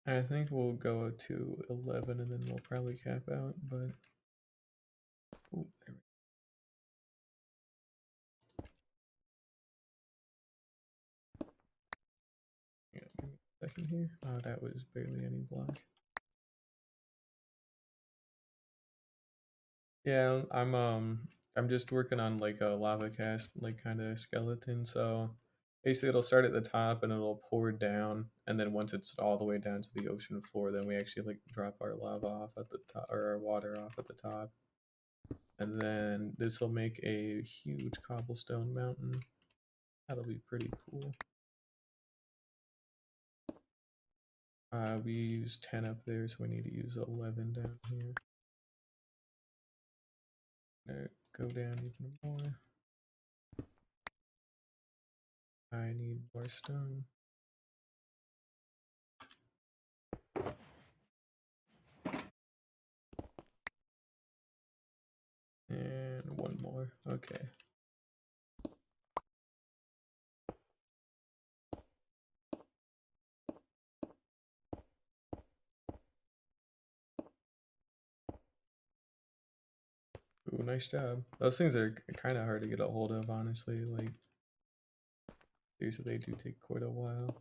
I think we'll go to 11 and then we'll probably cap out, but. Ooh, there we go. Give me a second here. Oh, that was barely any block. Yeah, I'm just working on like a lava cast like kind of skeleton. So basically it'll start at the top and it'll pour down, and then once it's all the way down to the ocean floor, then we actually like drop our lava off at the top or our water off at the top. And then this will make a huge cobblestone mountain. That'll be pretty cool. We use 10 up there, so we need to use 11 down here. Go down even more. I need more stone. And one more. Okay. Ooh, nice job. Those things are kind of hard to get a hold of, honestly. Like, seriously, they do take quite a while.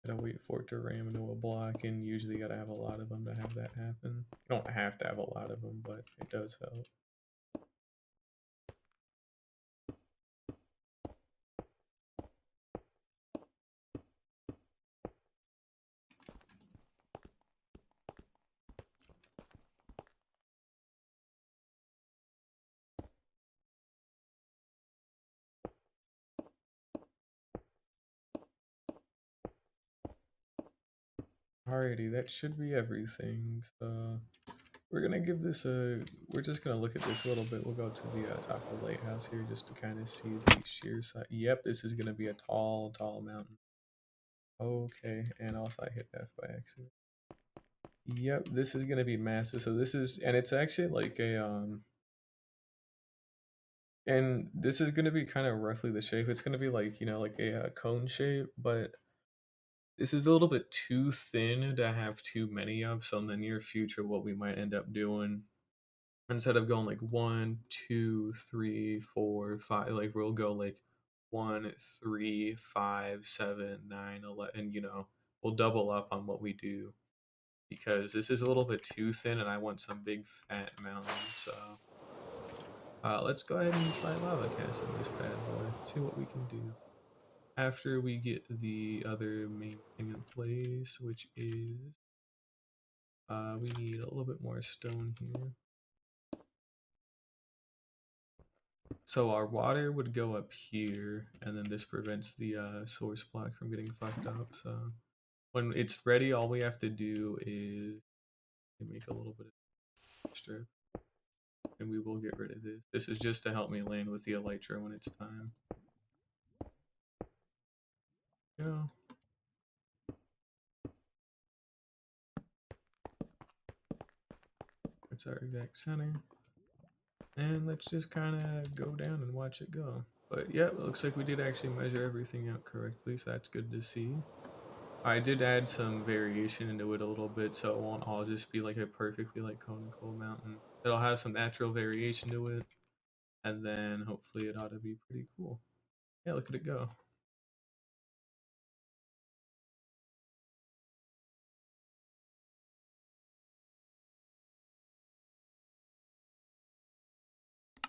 Gotta wait for it to ram into a block, and usually gotta have a lot of them to have that happen. You don't have to have a lot of them, but it does help. Alrighty, that should be everything. So we're gonna give this a. We're just gonna look at this a little bit. We'll go to the top of the lighthouse here just to kind of see the sheer side. Yep, this is gonna be a tall, tall mountain. Okay, and also I hit F by accident. Yep, this is gonna be massive. So this is, and it's actually like a and this is gonna be kind of roughly the shape. It's gonna be like like a cone shape, but this is a little bit too thin to have too many of. So in the near future, what we might end up doing instead of going like 1, 2, 3, 4, 5, like we'll go like 1, 3, 5, 7, 9, 11. We'll double up on what we do because this is a little bit too thin, and I want some big fat mountain. So let's go ahead and try lava casting this bad boy. See what we can do after we get the other main thing in place, which is we need a little bit more stone here. So our water would go up here, and then this prevents the source block from getting fucked up. So when it's ready, all we have to do is make a little bit of strip, and we will get rid of this. This is just to help me land with the elytra when it's time. Go. That's our exact center. And let's just kind of go down and watch it go. But yeah, it looks like we did actually measure everything out correctly, so that's good to see. I did add some variation into it a little bit, so it won't all just be like a perfectly like cone cold mountain. It'll have some natural variation to it, and then hopefully it ought to be pretty cool. Yeah, look at it go.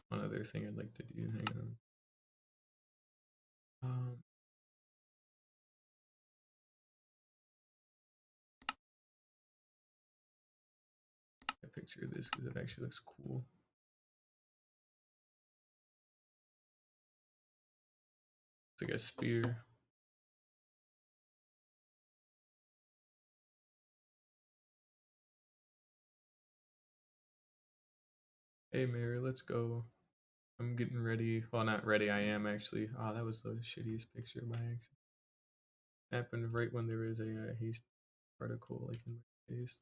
One other thing I'd like to do, hang on. A picture of this because it actually looks cool. It's like a spear. Hey Mary, let's go. I'm getting ready. Well, not ready. I am actually. Oh, that was the shittiest picture by accident. Happened right when there was a haste particle like in my face.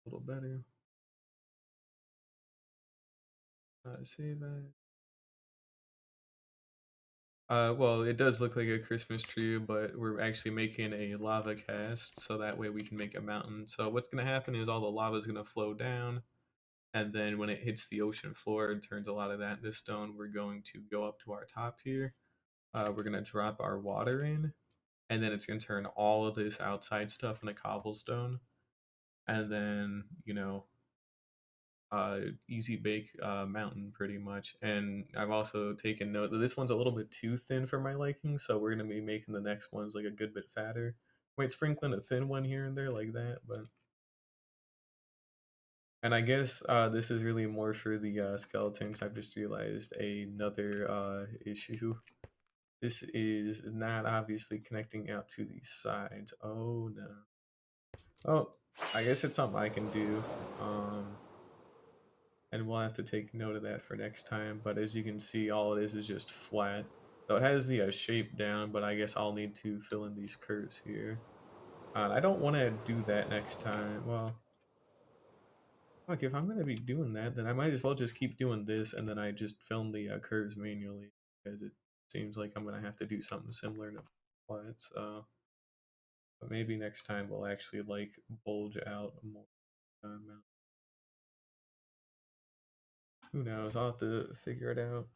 A little better. Save that. Well, it does look like a Christmas tree, but we're actually making a lava cast, so that way we can make a mountain. So what's gonna happen is all the lava is gonna flow down, and then when it hits the ocean floor and turns a lot of that into stone, we're going to go up to our top here. We're gonna drop our water in, and then it's gonna turn all of this outside stuff into cobblestone, and then easy bake mountain pretty much. And I've also taken note that this one's a little bit too thin for my liking, so we're gonna be making the next ones like a good bit fatter. Might sprinkle in a thin one here and there like that, but. And I guess this is really more for the skeletons. I've just realized another issue. This is not obviously connecting out to these sides. Oh no. Oh, I guess it's something I can do. And we'll have to take note of that for next time. But as you can see, all it is just flat. So it has the shape down, but I guess I'll need to fill in these curves here. I don't want to do that next time. Well, fuck, if I'm going to be doing that, then I might as well just keep doing this, and then I just film the curves manually, because it seems like I'm going to have to do something similar to flat. So, but maybe next time we'll actually like bulge out more. Who knows? I'll have to figure it out.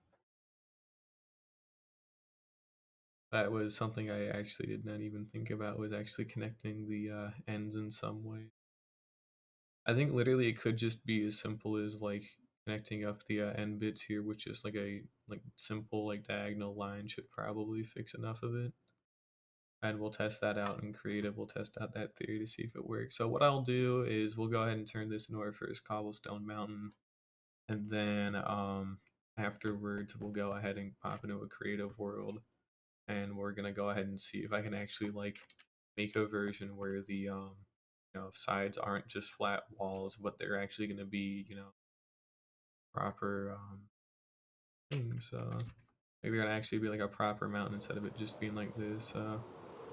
That was something I actually did not even think about, was actually connecting the ends in some way. I think literally it could just be as simple as like connecting up the end bits here, which is like a simple like diagonal line should probably fix enough of it. And we'll test that out in creative. We'll test out that theory to see if it works. So what I'll do is we'll go ahead and turn this into our first cobblestone mountain, and then afterwards we'll go ahead and pop into a creative world, and we're gonna go ahead and see if I can actually like make a version where the sides aren't just flat walls, but they're actually gonna be proper things. Maybe they're gonna actually be like a proper mountain instead of it just being like this.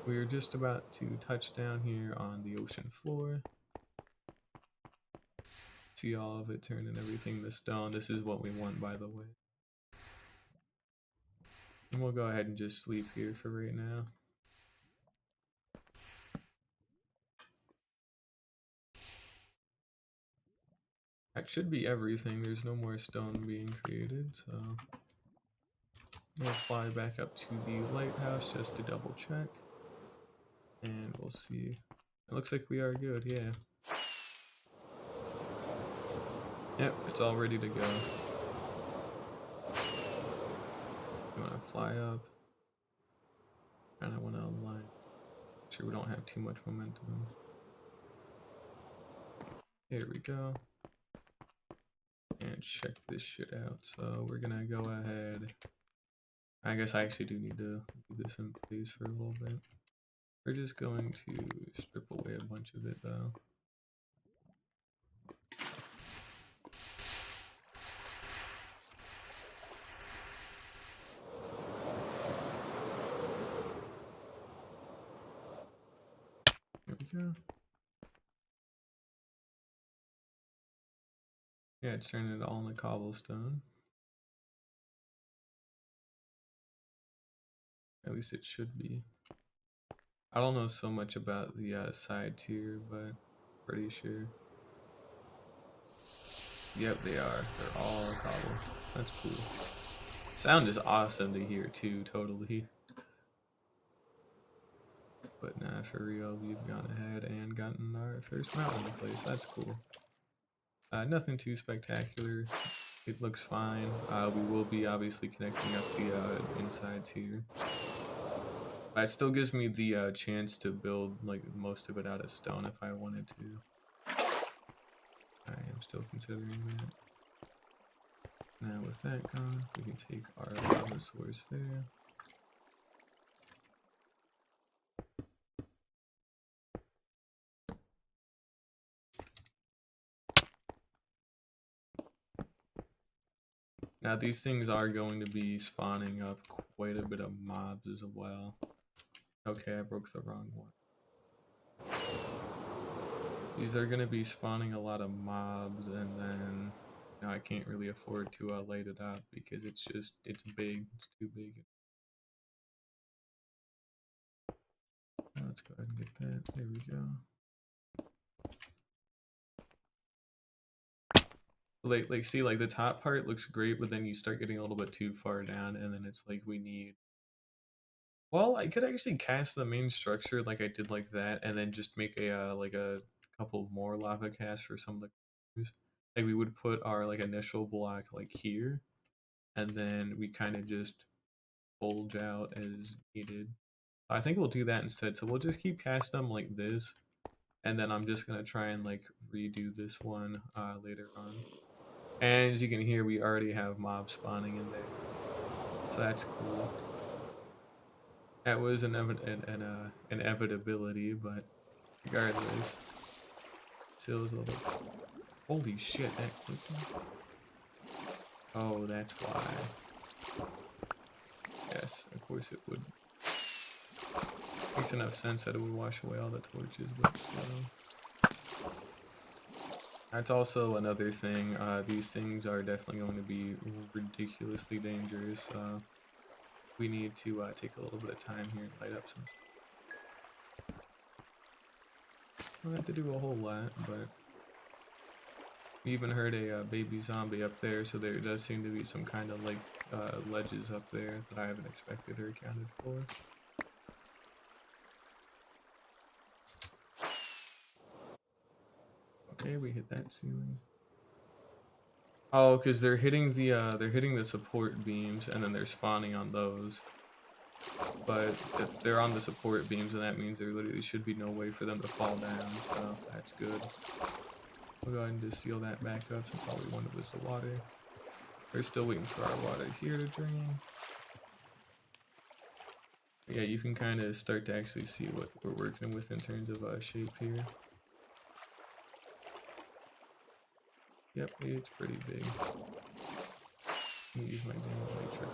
We're just about to touch down here on the ocean floor. See all of it turning everything to stone. This is what we want, by the way. And we'll go ahead and just sleep here for right now. That should be everything. There's no more stone being created, so we'll fly back up to the lighthouse just to double check. And we'll see. It looks like we are good, yeah. Yep, it's all ready to go. You want to fly up. And I want to align. Make sure we don't have too much momentum. Here we go. And check this shit out. So we're gonna go ahead. I guess I actually do need to leave this in place for a little bit. We're just going to strip away a bunch of it though. There we go. Yeah, it's turning it all into cobblestone. At least it should be. I don't know so much about the side tier, but pretty sure. Yep, they are. They're all cobble. That's cool. Sound is awesome to hear too, totally. But nah, for real, we've gone ahead and gotten our first mountain in place. That's cool. Nothing too spectacular. It looks fine. We will be obviously connecting up the insides here. It still gives me the chance to build like most of it out of stone if I wanted to. I am still considering that. Now with that gone, we can take our lava source there. Now these things are going to be spawning up quite a bit of mobs as well. Okay, I broke the wrong one. These are going to be spawning a lot of mobs, and then I can't really afford to light it up because it's big. It's too big. let's go ahead and get that. There we go. Like see, like the top part looks great, but then you start getting a little bit too far down, and then it's like we need. Well, I could actually cast the main structure like I did like that, and then just make a like a couple more lava casts for some of the corners. Like we would put our like initial block like here, and then we kind of just bulge out as needed. I think we'll do that instead. So we'll just keep casting them like this, and then I'm just gonna try and like redo this one later on. And as you can hear, we already have mobs spawning in there, so that's cool. That was an inevitability, but regardless, still is a little. Holy shit! That quickly. Oh, that's why. Yes, of course it would. Makes enough sense that it would wash away all the torches, but still. That's also another thing. These things are definitely going to be ridiculously dangerous. We need to take a little bit of time here and light up some. Don't have to do a whole lot, but we even heard a baby zombie up there, so there does seem to be some kind of like ledges up there that I haven't expected or accounted for. Okay, we hit that ceiling. Oh, because they're hitting the support beams and then they're spawning on those. But if they're on the support beams, then that means there literally should be no way for them to fall down, so that's good. We'll go ahead and just seal that back up since all we wanted was the water. We're still waiting for our water here to drain. But yeah, you can kind of start to actually see what we're working with in terms of shape here. Yep, it's pretty big. Let me use my damn trick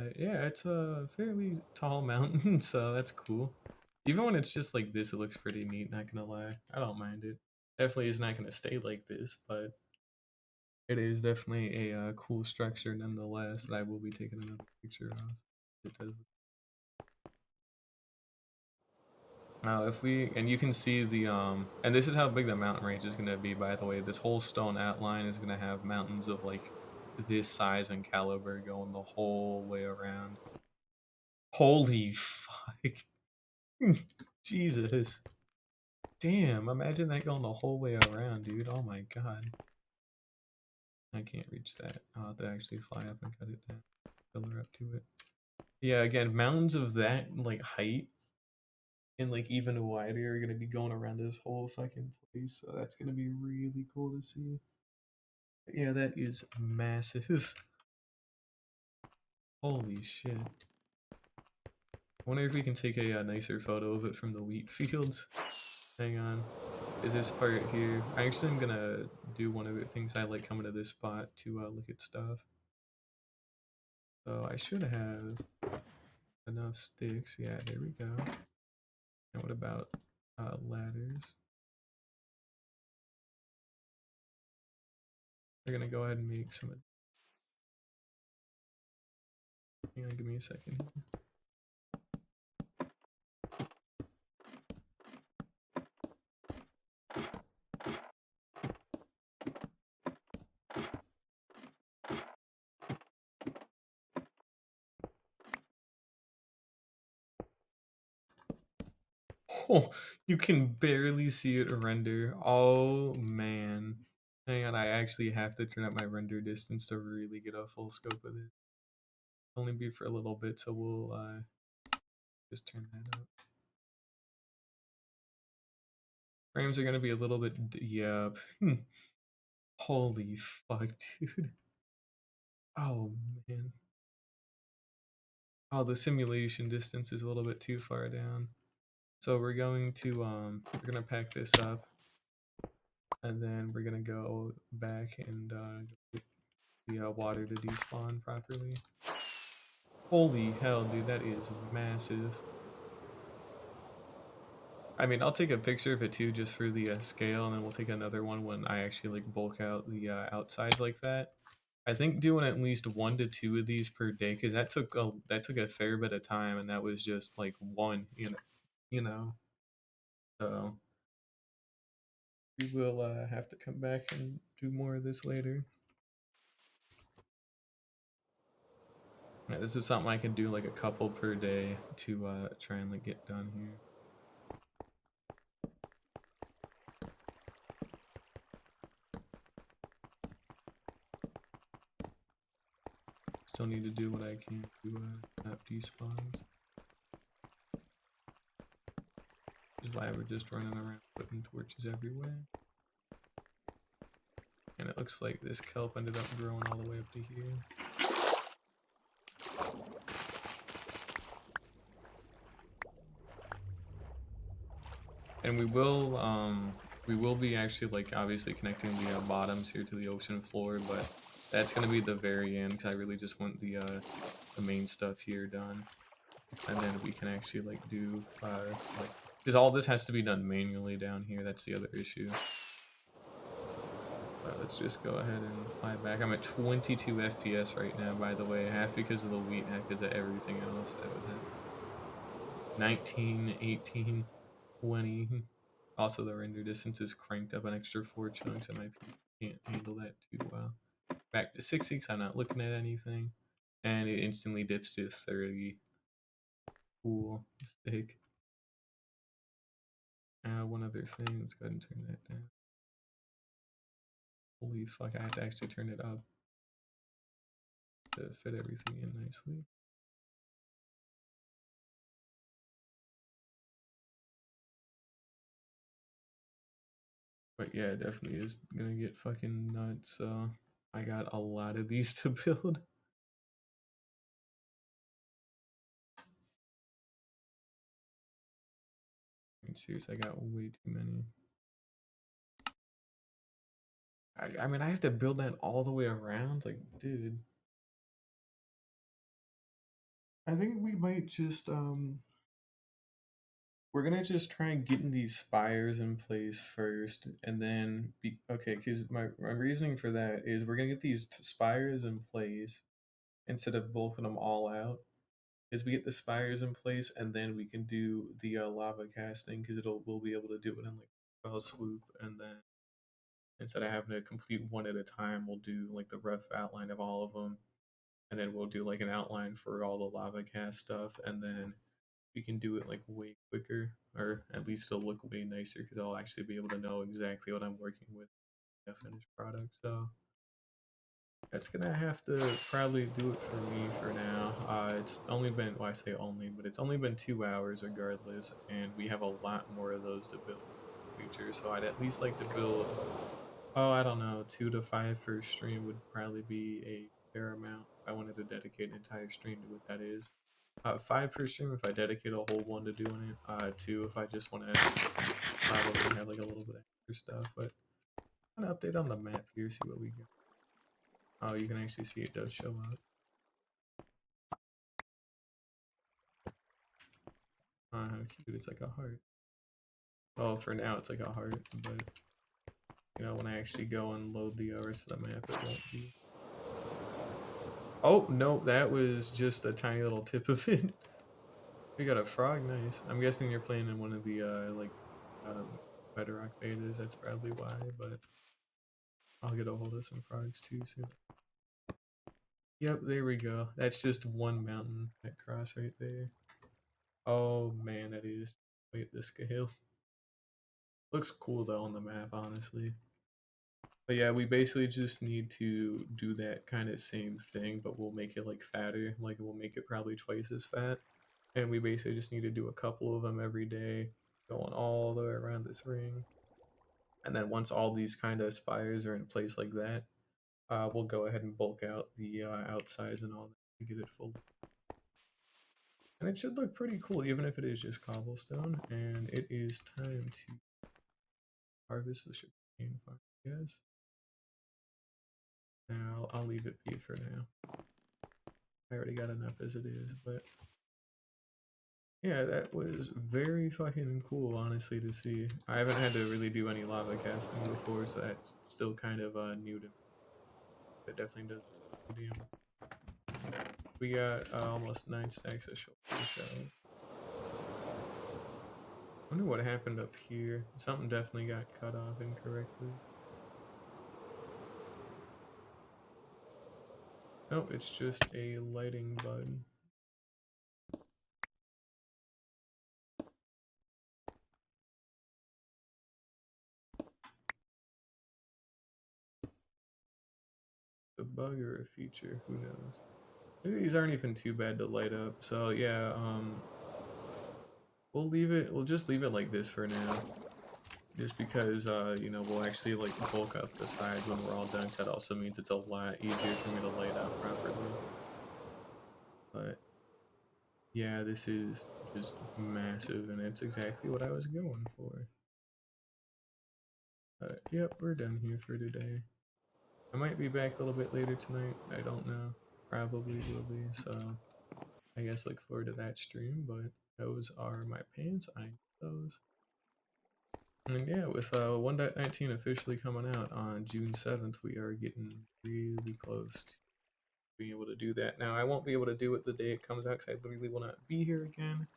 on. Yeah, it's a fairly tall mountain, so that's cool. Even when it's just like this, it looks pretty neat, not gonna lie. I don't mind it. Definitely is not gonna stay like this, but it is definitely a cool structure nonetheless that I will be taking another picture of. It does. Now if we, and you can see the, and this is how big the mountain range is gonna be, by the way. This whole stone outline is gonna have mountains of like this size and caliber going the whole way around. Holy fuck. Jesus. Damn, imagine that going the whole way around, dude. Oh my god. I can't reach that. I'll have to actually fly up and cut it down. Pillar up to it. Yeah, again, mountains of that like height and like even wider are gonna be going around this whole fucking place, so that's gonna be really cool to see. But yeah, that is massive. Holy shit. I wonder if we can take a nicer photo of it from the wheat fields. Hang on. Is this part here? I actually am gonna do one of the things I like coming to this spot to look at stuff. So I should have enough sticks. Yeah, there we go. And what about ladders? We're gonna go ahead and make some. Hang on, give me a second. Oh, you can barely see it render. Oh man. Hang on, I actually have to turn up my render distance to really get a full scope of it. Only be for a little bit, so we'll just turn that up. Frames are gonna be a little bit. Yep. Holy fuck, dude. Oh man. Oh, the simulation distance is a little bit too far down. So we're going to we're gonna pack this up, and then we're gonna go back and get the water to despawn properly. Holy hell, dude, that is massive. I mean, I'll take a picture of it too, just for the scale, and then we'll take another one when I actually like bulk out the outsides like that. I think doing at least 1 to 2 of these per day, because that took a fair bit of time, and that was just like one, you know. So we will have to come back and do more of this later. Yeah, this is something I can do like a couple per day to try and like get done here. Still need to do what I can to map despawns. Which is why we're just running around putting torches everywhere. And it looks like this kelp ended up growing all the way up to here. And we will be actually like obviously connecting the bottoms here to the ocean floor, but that's gonna be the very end because I really just want the main stuff here done, and then we can actually like do like, because all this has to be done manually down here. That's the other issue. Let's just go ahead and fly back. I'm at 22 FPS right now, by the way, half because of the wheat, half because of everything else that was at 19, 18, 20. Also, the render distance is cranked up an extra 4 chunks, and my PC can't handle that too well. Back to 60 because I'm not looking at anything, and it instantly dips to 30. Cool mistake. One other thing, let's go ahead and turn that down. Holy fuck, I have to actually turn it up to fit everything in nicely. But yeah, it definitely is gonna get fucking nuts, so I got a lot of these to build. Seriously, I got way too many. I mean, I have to build that all the way around? Like, dude. I think we might just, we're gonna just try and getting these spires in place first, and then okay. Because my reasoning for that is we're gonna get these spires in place instead of bulking them all out. Is we get the spires in place, and then we can do the lava casting because we'll be able to do it in like a swoop, and then instead of having to complete one at a time, we'll do like the rough outline of all of them, and then we'll do like an outline for all the lava cast stuff, and then we can do it like way quicker, or at least it'll look way nicer because I'll actually be able to know exactly what I'm working with in a finished product. So that's gonna have to probably do it for me for now. It's only been, well, I say only, but it's only been 2 hours regardless, and we have a lot more of those to build in the future. So I'd at least like to build, oh, I don't know, 2 to 5 per stream would probably be a fair amount. If I wanted to dedicate an entire stream to what that is. 5 per stream if I dedicate a whole one to doing it. 2 if I just want to probably have like a little bit of extra stuff. But I'm gonna update on the map here, see what we got. Oh, you can actually see it does show up. Oh, how cute! It's like a heart. Oh, for now it's like a heart, but you know when I actually go and load the rest of the map, it won't be. Oh no, that was just a tiny little tip of it. We got a frog, nice. I'm guessing you're playing in one of the Bedrock betas. That's probably why, but I'll get a hold of some frogs too soon. Yep, there we go. That's just one mountain, that cross right there. Oh man, that is quite the scale. Looks cool though on the map, honestly. But yeah, we basically just need to do that kind of same thing, but we'll make it like fatter. Like we'll make it probably twice as fat. And we basically just need to do a couple of them every day, going all the way around this ring. And then once all these kind of spires are in place like that, we'll go ahead and bulk out the outsides and all that to get it full. And it should look pretty cool, even if it is just cobblestone. And it is time to harvest the sugarcane farm, guys. Now, I'll leave it be for now. I already got enough as it is, but yeah, that was very fucking cool, honestly, to see. I haven't had to really do any lava casting before, so that's still kind of new to me. It definitely does Damn. We got almost 9 stacks of shoulder shells. Wonder what happened up here. Something definitely got cut off incorrectly. No, it's just a lighting bug. A bug or a feature, who knows? Maybe these aren't even too bad to light up. So yeah, we'll just leave it like this for now. Just because you know, we'll actually like bulk up the sides when we're all done, 'cause that also means it's a lot easier for me to light out properly. But yeah, this is just massive, and it's exactly what I was going for. Yep, we're done here for today. I might be back a little bit later tonight. I don't know. Probably will be. So I guess look forward to that stream. But those are my pants. I need those. And yeah, with 1.19 officially coming out on June 7th, we are getting really close to being able to do that. Now, I won't be able to do it the day it comes out because I literally will not be here again.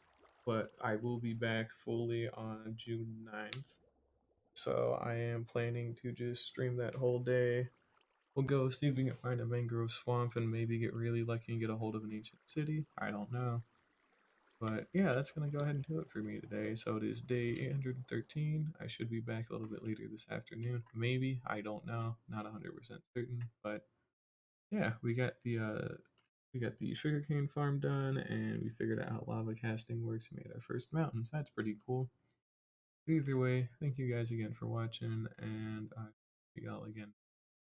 But I will be back fully on June 9th. So I am planning to just stream that whole day. We'll go see if we can find a mangrove swamp and maybe get really lucky and get a hold of an ancient city. I don't know. But yeah, that's going to go ahead and do it for me today. So it is day 813. I should be back a little bit later this afternoon. Maybe. I don't know. Not 100% certain. But yeah, we got the sugarcane farm done, and we figured out how lava casting works. We made our first mountains. That's pretty cool. But either way, thank you guys again for watching, and I'll see y'all again